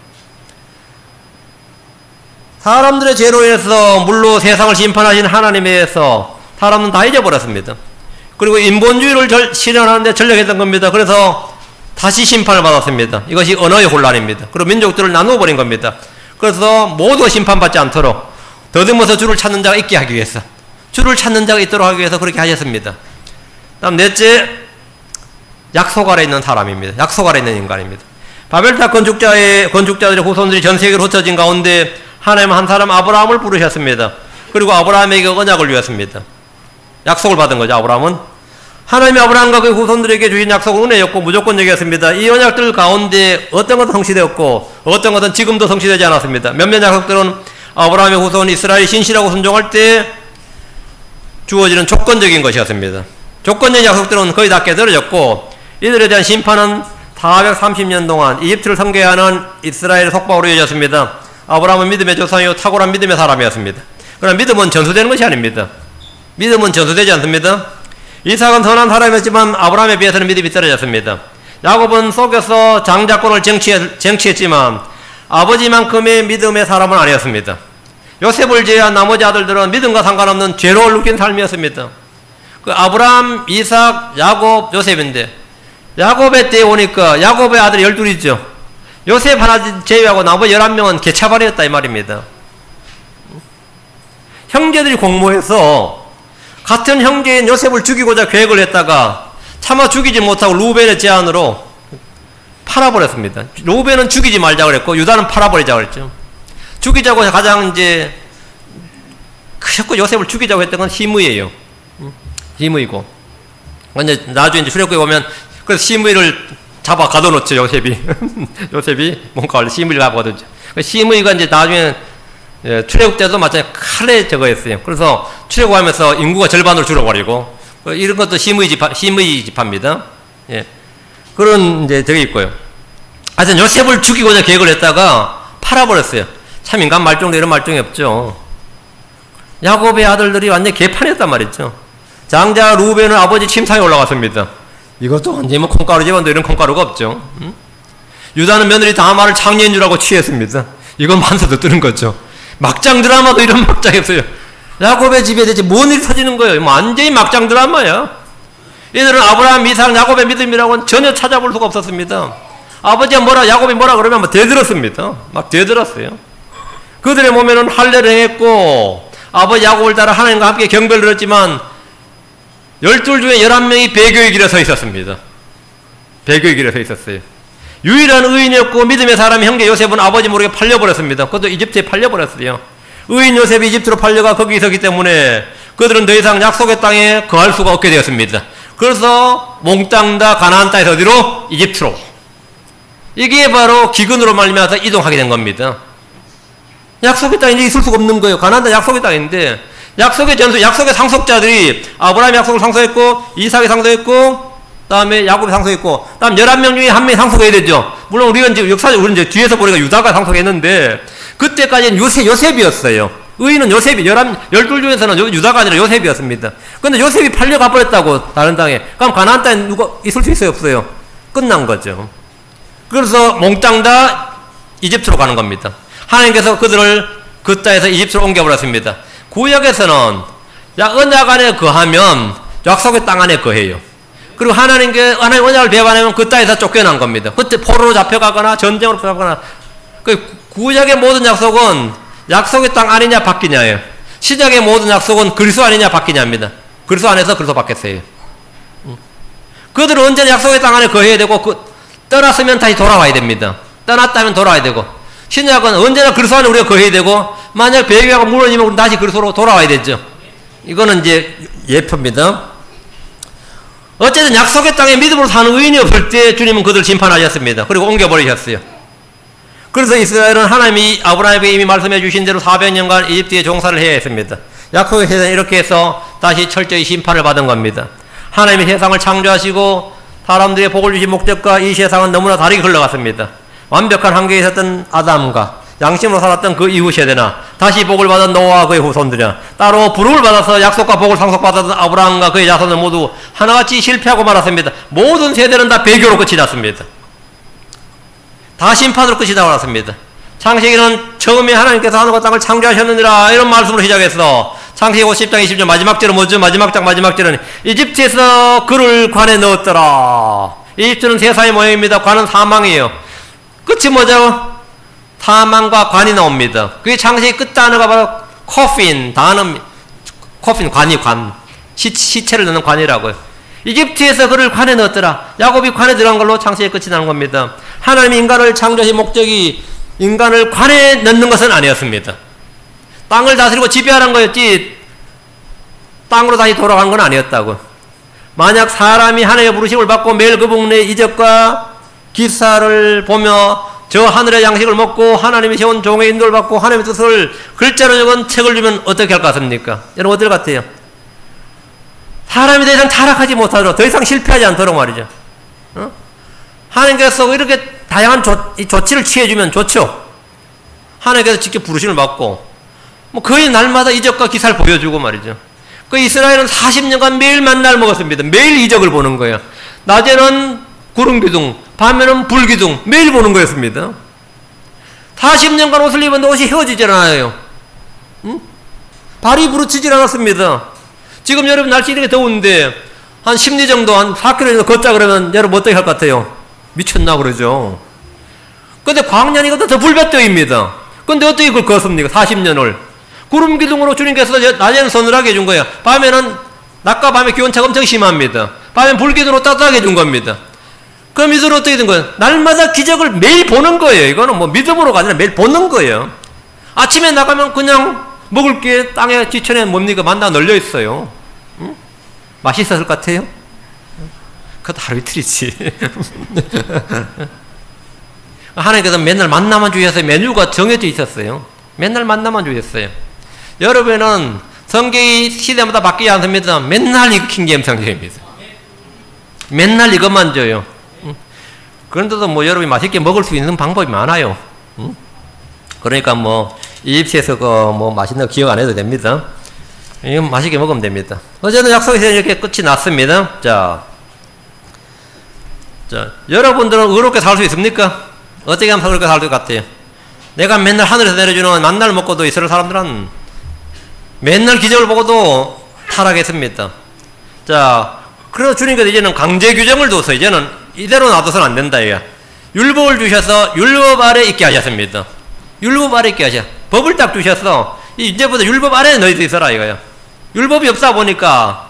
사람들의 죄로 인해서 물로 세상을 심판하신 하나님에 의해서 사람은 다 잊어버렸습니다. 그리고 인본주의를 실현하는데 전력했던 겁니다. 그래서 다시 심판을 받았습니다. 이것이 언어의 혼란입니다. 그리고 민족들을 나누어 버린 겁니다. 그래서 모두가 심판받지 않도록 더듬어서 주를 찾는 자가 있게 하기 위해서, 주를 찾는 자가 있도록 하기 위해서 그렇게 하셨습니다. 다음 넷째, 약속 아래 있는 사람입니다. 약속 아래 있는 인간입니다. 바벨탑 건축자들의 후손들이 전 세계로 흩어진 가운데 하나님은 한 사람 아브라함을 부르셨습니다. 그리고 아브라함에게 언약을 주었습니다. 약속을 받은 거죠. 아브라함은 하나님이 아브라함과 그의 후손들에게 주신 약속은 은혜였고 무조건적이었습니다. 이 언약들 가운데 어떤 것은 성취되었고 어떤 것은 지금도 성취되지 않았습니다. 몇몇 약속들은 아브라함의 후손 이스라엘이 신실하고 순종할 때 주어지는 조건적인 것이었습니다. 조건적인 약속들은 거의 다 깨달아졌고 이들에 대한 심판은 430년 동안 이집트를 섬겨하는 이스라엘의 속박으로 이어졌습니다. 아브라함은 믿음의 조상이요 탁월한 믿음의 사람이었습니다. 그러나 믿음은 전수되는 것이 아닙니다. 믿음은 전수되지 않습니다. 이삭은 선한 사람이었지만 아브라함에 비해서는 믿음이 떨어졌습니다. 야곱은 속여서 장자권을 쟁취했지만 아버지만큼의 믿음의 사람은 아니었습니다. 요셉을 제외한 나머지 아들들은 믿음과 상관없는 죄로를 느낀 삶이었습니다. 그 아브라함, 이삭, 야곱, 요셉인데 야곱의 때에 오니까 야곱의 아들이 12이죠. 요셉 하나 제외하고 나머지 11명은 개차반이었다 이 말입니다. 형제들이 공모해서 같은 형제인 요셉을 죽이고자 계획을 했다가 차마 죽이지 못하고 루벤의 제안으로 팔아버렸습니다. 루벤은 죽이지 말자 그랬고 유다는 팔아버리자 그랬죠. 죽이자고 가장 이제 크셨고 요셉을 죽이자고 했던 건 시므이예요. 시므이고. 근데 나중에 이제 출애굽에 보면 그래서 시므이를 잡아 가둬놓죠, 요셉이. 요셉이 뭔가 시므이를 잡아가뒀죠. 시므이가 이제 나중에 출애굽 때도 마찬가지 칼에 저거 했어요. 그래서 출애굽하면서 인구가 절반으로 줄어버리고 이런 것도 시므이 집합니다. 예. 그런 이제 저게 있고요. 하여튼 요셉을 죽이고자 계획을 했다가 팔아버렸어요. 참 인간 말종도 이런 말종이 없죠. 야곱의 아들들이 완전히 개판이었단 말이죠. 장자 루벤은 아버지 침상에 올라갔습니다. 이것도 완전히 뭐 콩가루 집안도 이런 콩가루가 없죠. 유다는 며느리 다말을 창녀인 줄 알고 취했습니다. 이건 만사도 뜨는 거죠. 막장 드라마도 이런 막장이 없어요. 야곱의 집에 대체 뭔 일이 터지는 거예요? 완전히 막장 드라마야. 이들은 아브라함, 이삭, 야곱의 믿음이라고는 전혀 찾아볼 수가 없었습니다. 아버지가 뭐라, 야곱이 뭐라 그러면 막 대들었습니다. 막 대들었어요. 그들의 몸에는 할례를 행했고 아버지 야곱을 따라 하나님과 함께 경배를 드렸지만 12 중에 11명이 배교의 길에 서 있었습니다. 배교의 길에 서 있었어요. 유일한 의인이었고 믿음의 사람이 형제 요셉은 아버지 모르게 팔려버렸습니다. 그것도 이집트에 팔려버렸어요. 의인 요셉이 이집트로 팔려가 거기 있었기 때문에 그들은 더 이상 약속의 땅에 거할 수가 없게 되었습니다. 그래서 몽땅 다 가나안 땅에서 어디로? 이집트로. 이게 바로 기근으로 말미암아서 이동하게 된 겁니다. 약속의 땅에 이제 있을 수가 없는 거예요. 가나안 땅 약속의 땅인데 약속의 상속자들이 아브라함이 약속을 상속했고 이삭이 상속했고 다음에 야곱이 상속했고 다음 11명 중에 한 명이 상속해야 되죠. 물론 우리가 이제 역사적으로 우리는 이제 뒤에서 보니까 유다가 상속했는데 그때까지는 요셉이었어요. 의인은 요셉이, 12 중에서는 유다가 아니라 요셉이었습니다. 근데 요셉이 팔려가 버렸다고, 다른 땅에. 그럼 가나안 땅에 누가 있을 수 있어요, 없어요? 끝난 거죠. 그래서 몽땅 다 이집트로 가는 겁니다. 하나님께서 그들을 그 땅에서 이집트로 옮겨버렸습니다. 구약에서는 언약 안에 거하면 약속의 땅 안에 거해요. 그리고 하나님 언약을 배반하면 그 땅에서 쫓겨난 겁니다. 그때 포로로 잡혀가거나 전쟁으로 잡혀가거나. 그 구약의 모든 약속은 약속의 땅 아니냐 바뀌냐예요. 신약의 모든 약속은 그리스도 아니냐 바뀌냐입니다. 그리스도 안에서 그리스도 바뀌었어요. 그들은 언제나 약속의 땅 안에 거해야 되고 떠났으면 다시 돌아와야 됩니다. 떠났다면 돌아와야 되고, 신약은 언제나 그리스도 안에 우리가 거해야 되고, 만약 배교하고 무너지면 우리는 다시 그리스도로 돌아와야 되죠. 이거는 이제 예표입니다. 어쨌든 약속의 땅에 믿음으로 사는 의인이 없을 때 주님은 그들을 심판하셨습니다. 그리고 옮겨버리셨어요. 그래서 이스라엘은 하나님이 아브라함에게 이미 말씀해 주신 대로 400년간 이집트에 종사를 해야 했습니다. 약속의 세상에 이렇게 해서 다시 철저히 심판을 받은 겁니다. 하나님이 세상을 창조하시고 사람들의 복을 주신 목적과 이 세상은 너무나 다르게 흘러갔습니다. 완벽한 한계에 있었던 아담과 양심으로 살았던 그 이후 세대나 다시 복을 받은 노아와 그의 후손들이나 따로 부름을 받아서 약속과 복을 상속받았던 아브라함과 그의 자손은 모두 하나같이 실패하고 말았습니다. 모든 세대는 다 배교로 끝이 났습니다. 다 심판으로 끝이 나왔습니다. 창세기는 처음에 하나님께서 하늘과 땅을 창조하셨느니라 이런 말씀으로 시작해서 창세기 50장 20절 마지막 절은 뭐죠? 마지막 절은 이집트에서 그를 관에 넣었더라. 이집트는 세상의 모형입니다. 관은 사망이에요. 끝이 뭐죠? 사망과 관이 나옵니다. 그게 창세기 끝 단어가 바로 코핀 단어, 코핀 관이 관, 시체를 넣는 관이라고요. 이집트에서 그를 관에 넣었더라. 야곱이 관에 들어간 걸로 창세기 끝이 나는 겁니다. 하나님이 인간을 창조하신 목적이 인간을 관에 넣는 것은 아니었습니다. 땅을 다스리고 지배하는 거였지 땅으로 다시 돌아간 건 아니었다고. 만약 사람이 하나님의 부르심을 받고 매일 그 복음의 이적과 기사를 보며 저 하늘의 양식을 먹고 하나님이 세운 종의 인도를 받고 하나님의 뜻을 글자로 적은 책을 주면 어떻게 할 것 같습니까? 여러분 어떨 것 같아요? 사람이 더 이상 타락하지 못하도록 더 이상 실패하지 않도록 말이죠. 하나님께서 이렇게 다양한 조치를 취해주면 좋죠. 하나님께서 직접 부르심을 받고 뭐 거의 날마다 이적과 기사를 보여주고 말이죠. 그 이스라엘은 40년간 매일 만나를 먹었습니다. 매일 이적을 보는 거예요. 낮에는 구름 기둥, 밤에는 불 기둥, 매일 보는 거였습니다. 40년간 옷을 입었는데 옷이 헤어지질 않아요. 응? 발이 부르치질 않았습니다. 지금 여러분 날씨 이렇게 더운데 한 10리 정도 한 4km 걷자 그러면 여러분 어떻게 할 것 같아요? 미쳤나 그러죠. 근데 광년이거든 더 불볕더위입니다. 근데 어떻게 그걸 걷습니까? 40년을. 구름 기둥으로 주님께서 낮에는 서늘하게 해준 거예요. 밤에는 낮과 밤의 기온차가 엄청 심합니다. 밤에는 불 기둥으로 따뜻하게 해준 겁니다. 그럼 이들은 어떻게 된 거예요? 날마다 기적을 매일 보는 거예요. 이거는 뭐 믿음으로가 아니라 매일 보는 거예요. 아침에 나가면 그냥 먹을 게 땅에 지천에 뭡니까? 만나 널려 있어요. 응? 맛있었을 것 같아요? 그것도 하루 이틀이지. 하나님께서 맨날 만나만 주셨어요. 메뉴가 정해져 있었어요. 맨날 만나만 주셨어요. 여러분은 성경이 시대마다 바뀌지 않습니다. 맨날 이거 킹제임스 성경입니다. 맨날 이것만 줘요. 그런데도 뭐 여러분이 맛있게 먹을 수 있는 방법이 많아요. 그러니까 뭐 이집트에서 그 뭐 맛있는 거 기억 안 해도 됩니다. 이건 맛있게 먹으면 됩니다. 어제는 약속에서 이렇게 끝이 났습니다. 자, 여러분들은 의롭게 살 수 있습니까? 어떻게 하면 의롭게 살 것 같아요? 내가 맨날 하늘에서 내려주는 만나를 먹고도 이스라엘 사람들은 맨날 기적을 보고도 타락했습니다. 자, 그래서 주님께서 이제는 강제 규정을 둬서 이제는 이대로 놔둬서는 안 된다. 이거. 율법을 주셔서 율법 아래 있게 하셨습니다. 율법 아래 있게 하셔. 법을 딱 주셔서 이제부터 율법 아래에 너희들 있어라 이거예요. 율법이 없다 보니까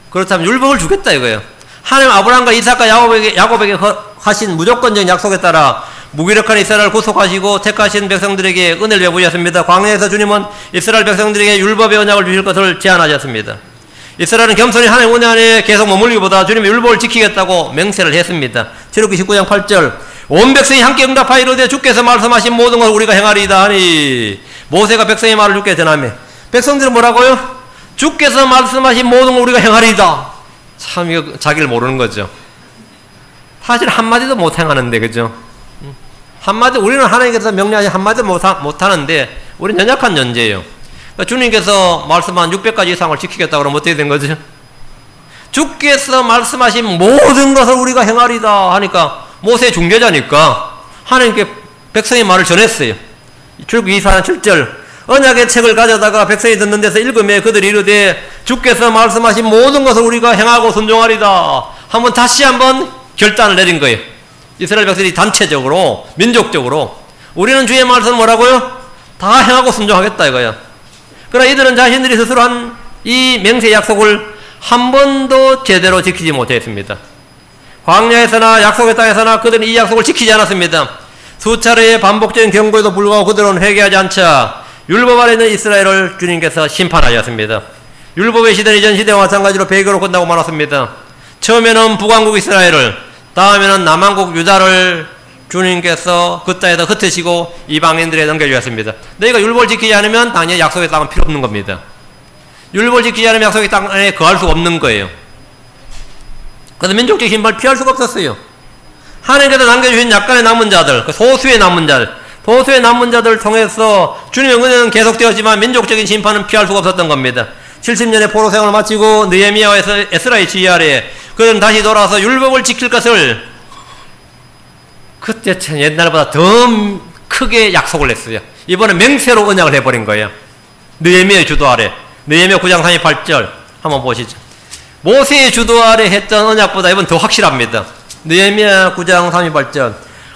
그렇다면 율법을 주겠다 이거예요. 하나님 아브라함과 이삭과 야곱에게 하신 무조건적인 약속에 따라 무기력한 이스라엘을 구속하시고 택하신 백성들에게 은혜를 베푸셨습니다. 광야에서 주님은 이스라엘 백성들에게 율법의 언약을 주실 것을 제안하셨습니다. 이스라엘은 겸손히 하나님 은혜 안에 계속 머물기보다 주님의 율법을 지키겠다고 맹세를 했습니다. 출애굽기 19장 8절 온 백성이 함께 응답하여 이르되 주께서 말씀하신 모든 것을 우리가 행하리이다 하니 모세가 백성의 말을 주께 전하며 백성들은 뭐라고요? 주께서 말씀하신 모든 걸 우리가 행하리이다. 참 이거 자기를 모르는 거죠. 사실 한마디도 못 행하는데 그죠? 한마디 우리는 하나님께서 명령하신 한마디도 못 하는데 우리는 연약한 존재예요. 그러니까 주님께서 말씀한 600가지 이상을 지키겠다고 그러면 어떻게 된 거죠? 주께서 말씀하신 모든 것을 우리가 행하리다 하니까 모세 중재자니까 하나님께 백성의 말을 전했어요. 출애굽기 24장 7절 언약의 책을 가져다가 백성이 듣는 데서 읽으며 그들이 이르되 주께서 말씀하신 모든 것을 우리가 행하고 순종하리다 한번 다시 한번 결단을 내린 거예요. 이스라엘 백성이 단체적으로 민족적으로 우리는 주의 말씀을 뭐라고요? 다 행하고 순종하겠다 이거야. 그러나 이들은 자신들이 스스로 한 이 맹세 약속을 한 번도 제대로 지키지 못했습니다. 광야에서나 약속의 땅에서나 그들은 이 약속을 지키지 않았습니다. 수차례의 반복적인 경고에도 불구하고 그들은 회개하지 않자 율법 아래 있는 이스라엘을 주님께서 심판하셨습니다. 율법의 시대는 이전 시대와 마찬가지로 배교로 끝나고 말았습니다. 처음에는 북왕국 이스라엘을, 다음에는 남왕국 유다를 주님께서 그 땅에다 흩으시고 이방인들에 넘겨주셨습니다. 너희가 율법을 지키지 않으면 당연히 약속의 땅은 필요 없는 겁니다. 율법을 지키지 않으면 약속의 땅에 거할 수가 없는 거예요. 그래서 민족적 심판을 피할 수가 없었어요. 하나님께서 남겨주신 약간의 남은 자들, 소수의 남은 자들을 통해서 주님의 은혜는 계속되었지만 민족적인 심판은 피할 수가 없었던 겁니다. 70년의 포로 생활을 마치고 느헤미야와 에스라의 지휘 아래 그들은 다시 돌아와서 율법을 지킬 것을 그때 참 옛날보다 더 크게 약속을 했어요. 이번에 맹세로 언약을 해버린 거예요. 느헤미야의 주도 아래. 느헤미야 9장 38절 한번 보시죠. 모세의 주도 아래 했던 언약보다 이번 더 확실합니다. 느헤미야 9장 38절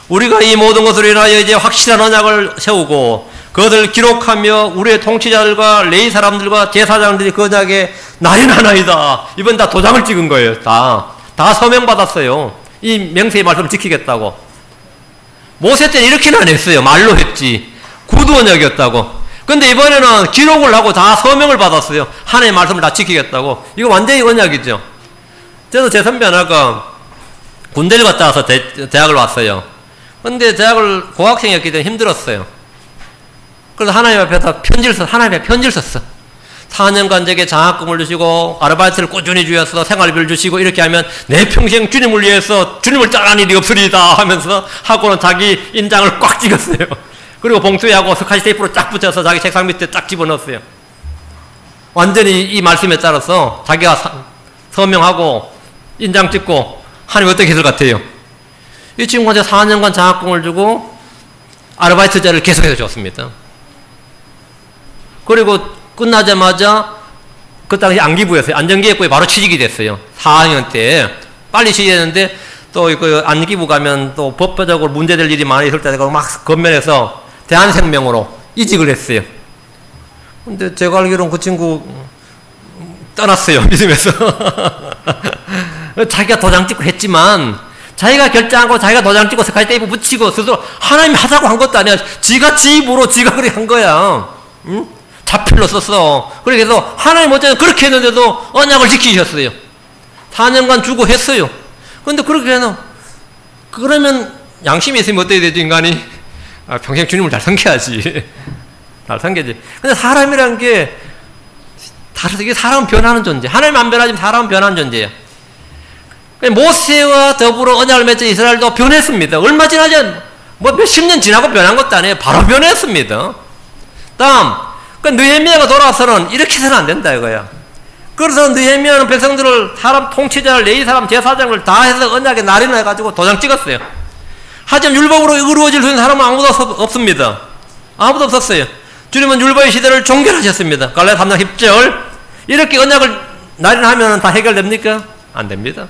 우리가 이 모든 것으로 인하여 이제 확실한 언약을 세우고 그것을 기록하며 우리의 통치자들과 레위 사람들과 제사장들이 그 언약에 나련하나이다. 이번 다 도장을 찍은 거예요. 다 서명받았어요. 이 맹세의 말씀을 지키겠다고. 모세 때는 이렇게는 안 했어요. 말로 했지. 구두 언약이었다고. 근데 이번에는 기록을 하고 다 서명을 받았어요. 하나님의 말씀을 다 지키겠다고. 이거 완전히 언약이죠. 저도 제 선배 하나가 군대를 갔다 와서 대학을 왔어요. 근데 대학을 고학생이었기 때문에 힘들었어요. 그래서 하나님 앞에다 하나님의 편지를 썼어. 4년간 제게 장학금을 주시고 아르바이트를 꾸준히 주셔서 생활비를 주시고 이렇게 하면 내 평생 주님을 위해서 주님을 따라하는 일이 없으리다 하면서 하고는 자기 인장을 꽉 찍었어요. 그리고 봉투에하고 스카치 테이프로 쫙 붙여서 자기 책상 밑에 쫙 집어넣었어요. 완전히 이 말씀에 따라서 자기가 서명하고 인장 찍고 하나님 어떻게 했을 것 같아요? 이 친구한테 4년간 장학금을 주고 아르바이트자를 계속해서 줬습니다. 그리고 끝나자마자 그 당시 안기부였어요. 안전기획부에 바로 취직이 됐어요. 4학년 때 빨리 취직했는데 또 그 안기부 가면 또 법적으로 문제될 일이 많이 있을 때 막 건면해서 대한생명으로 이직을 했어요. 근데 제가 알기로는 그 친구 떠났어요. 믿음에서. 자기가 도장 찍고 했지만 자기가 결정하고 자기가 도장 찍고 스카치 테이프 붙이고 스스로 하나님이 하자고 한 것도 아니야. 지가 지 입으로 지가 그렇게 한 거야. 응? 자필로 썼어. 그래서 하나님 어쨌든 그렇게 했는데도 언약을 지키셨어요. 4년간 주고 했어요. 근데 그렇게 해서 그러면 양심이 있으면 어떻게 되죠, 인간이? 평생 주님을 잘 섬겨야지. 잘 섬겨야지. 근데 사람이란 게 이게 사람은 변하는 존재. 하나님 안 변하지만 사람은 변하는 존재예요. 모세와 더불어 언약을 맺은 이스라엘도 변했습니다. 얼마 지나지 뭐 몇십 년 지나고 변한 것도 아니에요. 바로 변했습니다. 다음, 느헤미야가 돌아와서는 이렇게 해서는 안 된다 이거야. 그래서 느헤미야는 백성들을 사람 통치자를 레위 사람 제사장을 다 해서 언약에 날인해가지고 도장 찍었어요. 하지만 율법으로 이루어질 수 있는 사람은 아무도 없습니다. 아무도 없었어요. 주님은 율법의 시대를 종결하셨습니다. 갈라디아 3장 10절 이렇게 언약을 날인하면 다 해결됩니까? 안 됩니다.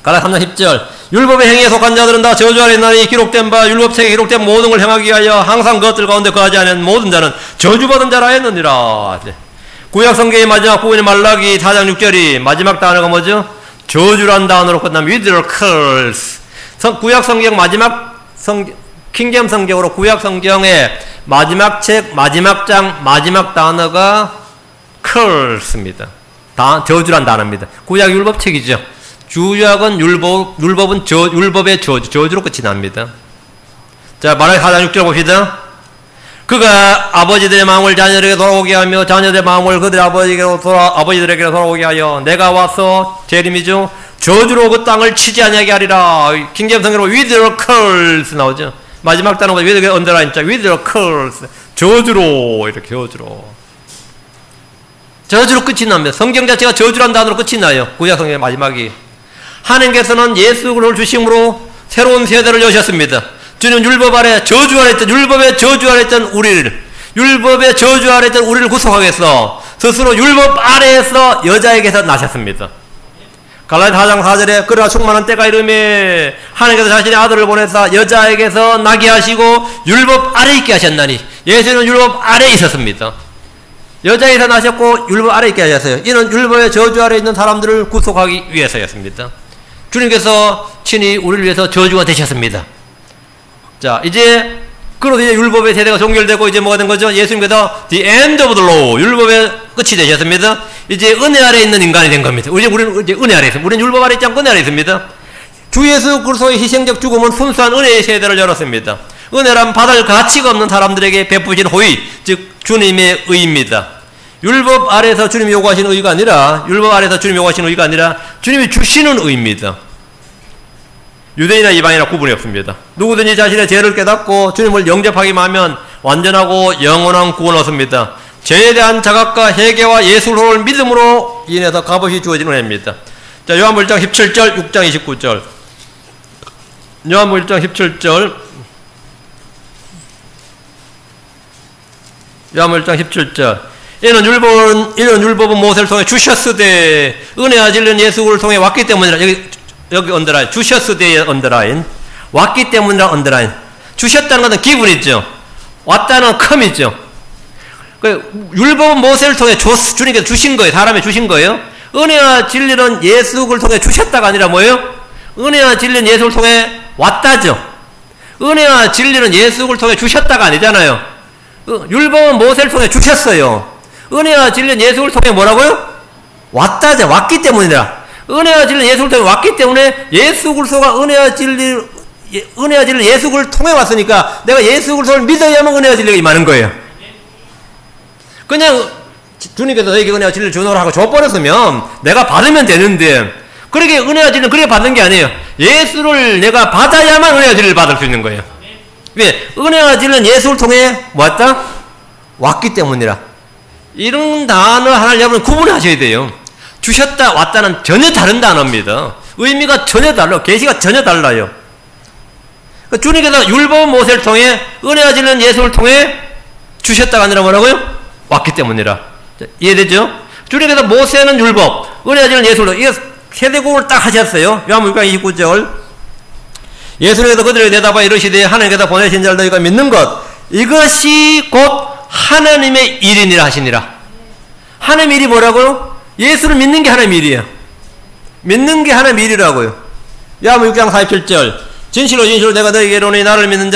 갈라디아 3장 10절 율법의 행위에 속한 자들은 다 저주 아래 있나니 기록된 바 율법책에 기록된 모든 걸 행하기 위하여 항상 그것들 가운데 거하지 않은 모든 자는 저주받은 자라 했느니라. 구약성경의 마지막 부분이 말라기 4장 6절이 마지막 단어가 뭐죠? 저주란 단어로 끝나면 with the curse. 구약성경 마지막 킹제임 성경으로 구약성경의 마지막 책 마지막 장 마지막 단어가 curse입니다. 저주란 단어입니다. 구약 율법책이죠. 구약은 율법은 율법의 저주로 끝이 납니다. 자, 말라기 4장 6절 봅시다. 그가 아버지들의 마음을 자녀들에게 돌아오게 하며 자녀들의 마음을 그들의 아버지들에게 돌아오게 하여 내가 와서 재림이죠. 저주로 그 땅을 치지 아니하게 하리라. 킹제임 성경으로 with the curse 나오죠. 마지막 단어가 with the underline with the curse. 저주로 이렇게 저주로. 저주로 끝이 납니다. 성경 자체가 저주란 단어로 끝이 나요. 구약성경의 마지막이. 하나님께서는 예수 그리스도를 주심으로 새로운 세대를 여셨습니다. 주님 율법 아래 저주 아래 있던, 율법의 저주 아래 있던 우리를, 율법의 저주 아래 있던 우리를 구속하겠어 스스로 율법 아래에서 여자에게서 나셨습니다. 갈라디아 4장 4절에 그러나 충만한 때가 이르매 하나님께서 자신의 아들을 보내사 여자에게서 나게 하시고 율법 아래 있게 하셨나니, 예수는 율법 아래에 있었습니다. 여자에서 나셨고 율법 아래 있게 하셨어요. 이는 율법의 저주 아래 있는 사람들을 구속하기 위해서였습니다. 주님께서 친히 우리를 위해서 저주가 되셨습니다. 자, 이제 그러고 이제 율법의 세대가 종결되고 이제 뭐가 된 거죠? 예수님께서 the end of the law, 율법의 끝이 되셨습니다. 이제 은혜 아래 있는 인간이 된 겁니다. 우리는 이제 은혜 아래 있습니다. 우리는 율법 아래 있지 않고 은혜 아래 있습니다. 주 예수 그리스도의 희생적 죽음은 순수한 은혜의 세대를 열었습니다. 은혜란 받을 가치가 없는 사람들에게 베푸신 호의, 즉 주님의 의입니다. 율법 아래에서 주님이 요구하시는 의가 아니라, 율법 아래에서 주님이 요구하시는 의가 아니라 주님이 주시는 의입니다. 유대인이나 이방인이나 구분이 없습니다. 누구든지 자신의 죄를 깨닫고 주님을 영접하기만 하면 완전하고 영원한 구원을 얻습니다. 죄에 대한 자각과 회개와 예수를 믿음으로 인해서 값없이 주어진 은혜입니다. 자, 요한복음 1장 17절, 6장 29절. 요한복음 1장 17절. 요한복음 1장 17절. 이는 율법은 모세를 통해 주셨으되 은혜와 진리는 예수를 통해 왔기 때문이라. 여기 언더라인, 주셨으되의 언더라인, 왔기 때문이라 언더라인. 주셨다는 것은 기분이죠. 왔다는 컴이죠. 율법은 모세를 통해 주님께서 주신 거예요. 사람에 주신 거예요. 은혜와 진리는 예수를 통해 주셨다가 아니라 뭐예요? 은혜와 진리는 예수를 통해 왔다죠. 은혜와 진리는 예수를 통해 주셨다가 아니잖아요. 율법은 모세를 통해 주셨어요. 은혜와 진리는 예수를 통해 뭐라고요? 왔다죠. 왔기 때문이라. 은혜와 진리는 예수를 통해 왔기 때문에 예수 그리스도가 은혜와 진리를 예수 그리스도를 통해 왔으니까 내가 예수 그리스도를 믿어야만 은혜와 진리가 임하는 거예요. 그냥 주님께서 너에게 은혜와 진리를 주노라 하고 줘버렸으면 내가 받으면 되는데, 그렇게 은혜와 진리는 그렇게 받는 게 아니에요. 예수를 내가 받아야만 은혜와 진리를 받을 수 있는 거예요. 왜? 은혜와 진리는 예수를 통해 왔다? 왔기 때문이라. 이런 단어 하나를 여러분 구분하셔야 돼요. 주셨다, 왔다는 전혀 다른 단어입니다. 의미가 전혀 달라요. 계시가 전혀 달라요. 주님께서 율법 모세를 통해 은혜와 진리는 예수를 통해 주셨다가 아니라 뭐라고요? 왔기 때문이라. 이해되죠? 주님께서 모세는 율법, 은혜와 진리는 예수를 통해 세대국을 딱 하셨어요. 요한복음 6장 29절. 예수님께서 그들에게 대답하여 이르시되 하나님께서 보내신 자를 너희가 믿는 것, 이것이 곧 하나님의 일이니라 하시니라. 하나님의 일이 뭐라고요? 예수를 믿는 게 하나님의 일이에요. 믿는 게 하나님의 일이라고요. 요한복음 6장 47절. 진실로 진실로 내가 너희에게 이르노니 나를 믿는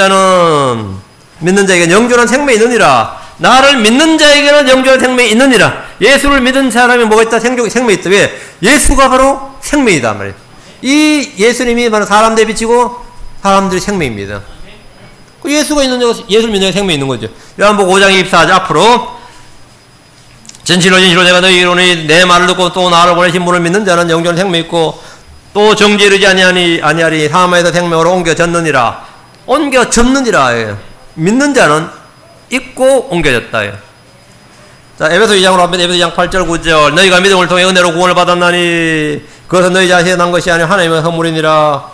자에게는 영존한 생명이 있느니라. 나를 믿는 자에게는 영존한 생명이 있느니라. 예수를 믿은 사람이 뭐가 있다? 생명이 있다. 왜? 예수가 바로 생명이다 말이에요. 이 예수님이 바로 사람들에 비치고 사람들의 생명입니다. 예수가 있는 자, 예수를 믿는 자가 생명이 있는 거죠. 요한복음 5장 24절 앞으로 진실로 진실로 내가 너희에게 이르노니 내 말을 듣고 또 나를 보내신 분을 믿는 자는 영존한 생명이 있고 또 정죄에 이르지 아니하리 사마에서 생명으로 옮겨졌느니라. 옮겨졌느니라. 믿는 자는 있고 옮겨졌다. 자, 에베소 2장으로 합니다. 에베소 2장 8절 9절. 너희가 믿음을 통해 은혜로 구원을 받았나니 그것은 너희 자신에서 난 것이 아니라 하나님의 선물이니라.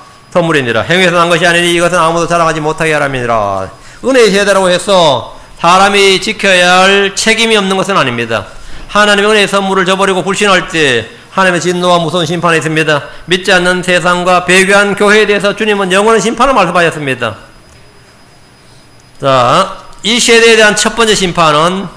행위에서 난 것이 아니니 이것은 아무도 자랑하지 못하게 하람이니라. 은혜의 세대라고 해서 사람이 지켜야 할 책임이 없는 것은 아닙니다. 하나님의 은혜의 선물을 저버리고 불신할 때 하나님의 진노와 무서운 심판이 있습니다. 믿지 않는 세상과 배교한 교회에 대해서 주님은 영원한 심판을 말씀하셨습니다. 자, 이 세대에 대한 첫 번째 심판은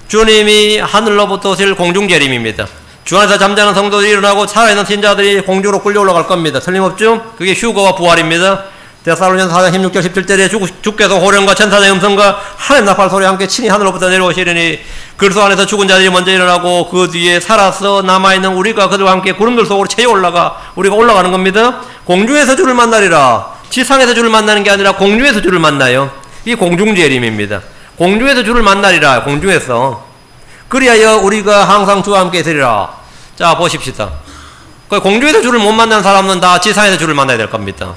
주님이 하늘로부터 오실 공중재림입니다. 주 안에서 잠자는 성도들이 일어나고 살아있는 신자들이 공중으로 끌려 올라갈 겁니다. 틀림없죠? 그게 휴거와 부활입니다. 데살로니가서 4장 16절 17절에 주께서 호령과 천사의 음성과 하늘 나팔 소리와 함께 친히 하늘로부터 내려오시리니 그리스도 안에서 죽은 자들이 먼저 일어나고 그 뒤에 살아서 남아있는 우리가 그들과 함께 구름들 속으로 채워 우리가 올라가는 겁니다. 공중에서 주를 만나리라. 지상에서 주를 만나는 게 아니라 공중에서 주를 만나요. 이게 공중재림입니다. 공중에서 주를 만나리라. 공중에서. 그리하여 우리가 항상 주와 함께 있으리라. 자, 보십시다. 공중에서 주를 못 만나는 사람은 다 지상에서 주를 만나야 될 겁니다.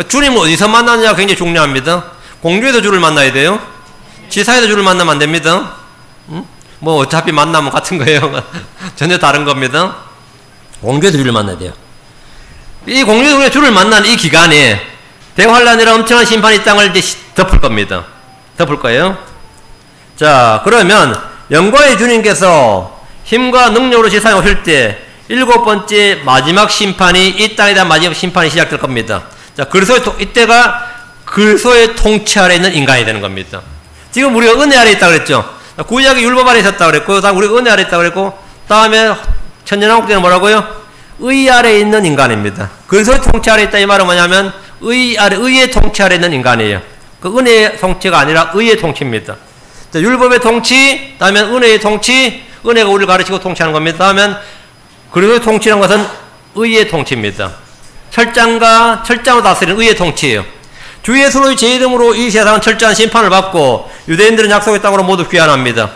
주님을 어디서 만나느냐가 굉장히 중요합니다. 공중에서 주를 만나야 돼요. 지상에서 주를 만나면 안 됩니다. 뭐 어차피 만나면 같은 거예요. 전혀 다른 겁니다. 공주에서 주를 만나야 돼요. 이 공주에서 주를 만난 이 기간에 대환란이라 엄청난 심판이 이 땅을 이제 덮을 겁니다. 덮을 거예요. 자, 그러면 영광의 주님께서 힘과 능력으로 세상에 오실 때 7번째 마지막 심판이 이 땅에 대한 마지막 심판이 시작될 겁니다. 자, 이때가 그리스도의 통치 아래 있는 인간이 되는 겁니다. 지금 우리가 은혜 아래 있다고 그랬죠. 구약이 율법 아래 있었다고 그랬고, 다음 우리가 은혜 아래 있다고 그랬고, 다음에 천년왕국 때는 뭐라고요? 의 아래 있는 인간입니다. 그리스도의 통치 아래 있다 이 말은 뭐냐면 의의 통치 아래 있는 인간이에요. 그 은혜의 통치가 아니라 의의 통치입니다. 자, 율법의 통치, 다음에 은혜의 통치, 은혜가 우리를 가르치고 통치하는 겁니다. 다음에 그리스도의 통치라는 것은 의의 통치입니다. 철장으로 다스리는 의의 통치예요. 주 예수의 제 이름으로 이 세상은 철저한 심판을 받고 유대인들은 약속의 땅으로 모두 귀환합니다.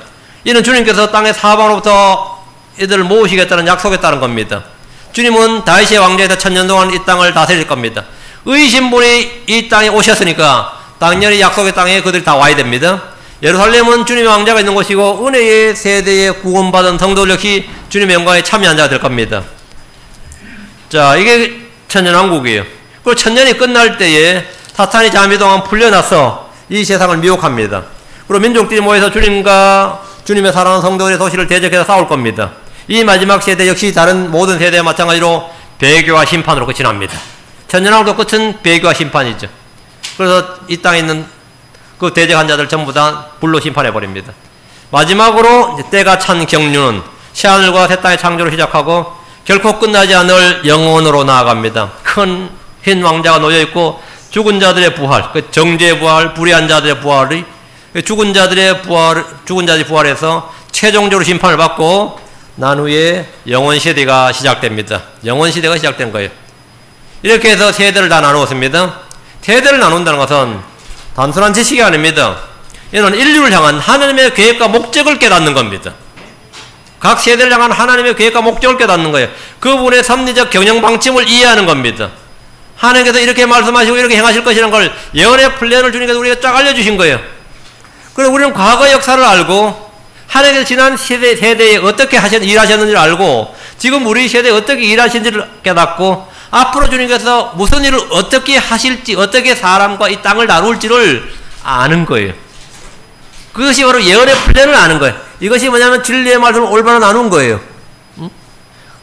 이는 주님께서 땅의 사방으로부터 이들을 모으시겠다는 약속에 따른 겁니다. 주님은 다윗의 왕좌에서 1000년 동안 이 땅을 다스릴 겁니다. 의이신 분이 이 땅에 오셨으니까 당연히 약속의 땅에 그들이 다 와야 됩니다. 예루살렘은 주님의 왕자가 있는 곳이고 은혜의 세대에 구원받은 성도들 역시 주님의 영광에 참여한 자가 될 겁니다. 자, 이게 천년왕국이에요. 그리고 천년이 끝날 때에 사탄이 잠시 동안 풀려나서 이 세상을 미혹합니다. 그리고 민족들이 모여서 주님과 주님의 사랑하는 성도들의 도시를 대적해서 싸울 겁니다. 이 마지막 세대 역시 다른 모든 세대와 마찬가지로 배교와 심판으로 끝이 납니다. 천년왕국도 끝은 배교와 심판이죠. 그래서 이 땅에 있는 그 대적한 자들 전부 다 불로 심판해버립니다. 마지막으로 이제 때가 찬 경륜은 새하늘과 새 땅의 창조를 시작하고 결코 끝나지 않을 영원으로 나아갑니다. 큰 흰 왕자가 놓여있고 죽은 자들의 부활, 그 정죄의 부활, 불의한 자들의 부활이 죽은 자들이 부활해서 최종적으로 심판을 받고 난 후에 영원시대가 시작됩니다. 영원시대가 시작된 거예요. 이렇게 해서 세대를 다 나누었습니다. 세대를 나눈다는 것은 단순한 지식이 아닙니다. 이는 인류를 향한 하나님의 계획과 목적을 깨닫는 겁니다. 각 세대를 향한 하나님의 계획과 목적을 깨닫는 거예요. 그분의 섭리적 경영 방침을 이해하는 겁니다. 하나님께서 이렇게 말씀하시고 이렇게 행하실 것이라는 걸 예언의 플랜을 주님께서 우리가 쫙 알려주신 거예요. 그리고 우리는 과거 역사를 알고 하나님께서 지난 세대에 어떻게 일하셨는지를 알고 지금 우리 세대에 어떻게 일하시는지를 깨닫고 앞으로 주님께서 무슨 일을 어떻게 하실지 어떻게 사람과 이 땅을 나눌지를 아는 거예요. 그것이 바로 예언의 플랜을 아는 거예요. 이것이 뭐냐면 진리의 말씀을 올바로 나눈 거예요.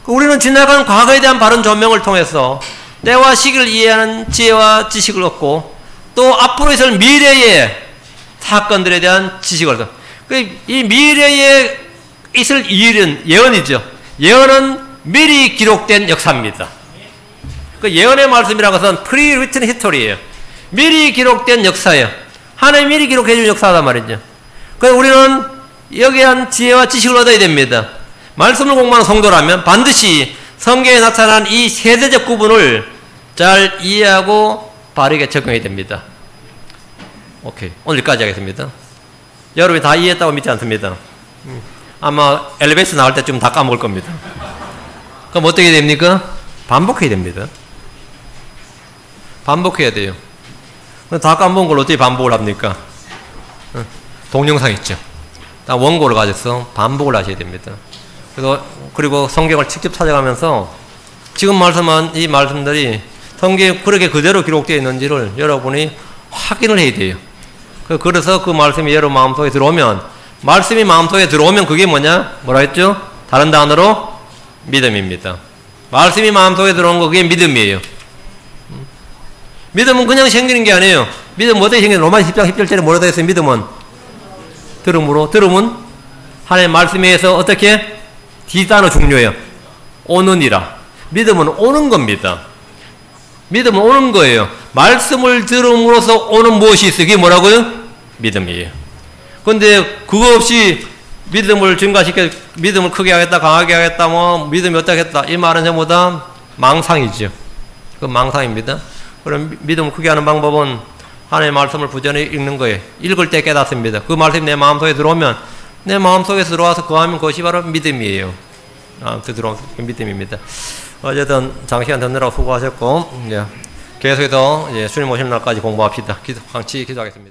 우리는 지나간 과거에 대한 바른 조명을 통해서 때와 시기를 이해하는 지혜와 지식을 얻고 또 앞으로 있을 미래의 사건들에 대한 지식을 얻고 이 미래에 있을 일은 예언이죠. 예언은 미리 기록된 역사입니다. 그 예언의 말씀이라는 것은 pre-written history예요. 미리 기록된 역사예요. 하나님이 미리 기록해 준 역사단 말이죠. 그래서 우리는 여기에 한 지혜와 지식을 얻어야 됩니다. 말씀을 공부하는 성도라면 반드시 성경에 나타난 이 세대적 구분을 잘 이해하고 바르게 적용해야 됩니다. 오케이. 오늘 여기까지 하겠습니다. 여러분이 다 이해했다고 믿지 않습니다. 아마 엘리베이터 나올 때쯤 다 까먹을 겁니다. 그럼 어떻게 됩니까? 반복해야 됩니다. 반복해야 돼요. 다 까먹은 걸 어떻게 반복을 합니까? 동영상 있죠. 다 원고를 가져서 반복을 하셔야 됩니다. 그리고 성경을 직접 찾아가면서 지금 말씀한 이 말씀들이 성경에 그렇게 그대로 기록되어 있는지를 여러분이 확인을 해야 돼요. 그래서 그 말씀이 여러분 마음속에 들어오면, 말씀이 마음속에 들어오면 그게 뭐냐? 뭐라 했죠? 다른 단어로 믿음입니다. 말씀이 마음속에 들어오는 거 그게 믿음이에요. 믿음은 그냥 생기는 게 아니에요. 믿음은 어떻게 생기는? 로마서 10장 10절에 뭐라고 했어요? 믿음은 들음으로. 들음은 하나님의 말씀에 의해서 어떻게? D단어 중요해요. 오는이라. 믿음은 오는 겁니다. 믿음은 오는 거예요. 말씀을 들음으로써 오는 무엇이 있어요? 그게 뭐라고요? 믿음이에요. 근데 그거 없이 믿음을 믿음을 크게 하겠다, 강하게 하겠다, 믿음이 어떻게 하겠다. 이 말은 전부 다 망상이죠. 그건 망상입니다. 그럼 믿음을 크게 하는 방법은 하나님의 말씀을 부지런히 읽는 거예요. 읽을 때 깨닫습니다. 그 말씀이 내 마음속에 들어오면, 내 마음속에 들어와서 거하면 그것이 바로 믿음이에요. 들어오면 믿음입니다. 어쨌든 장시간 듣느라고 수고하셨고, 계속해서 주님 오시는 날까지 공부합시다. 같이 기도하겠습니다.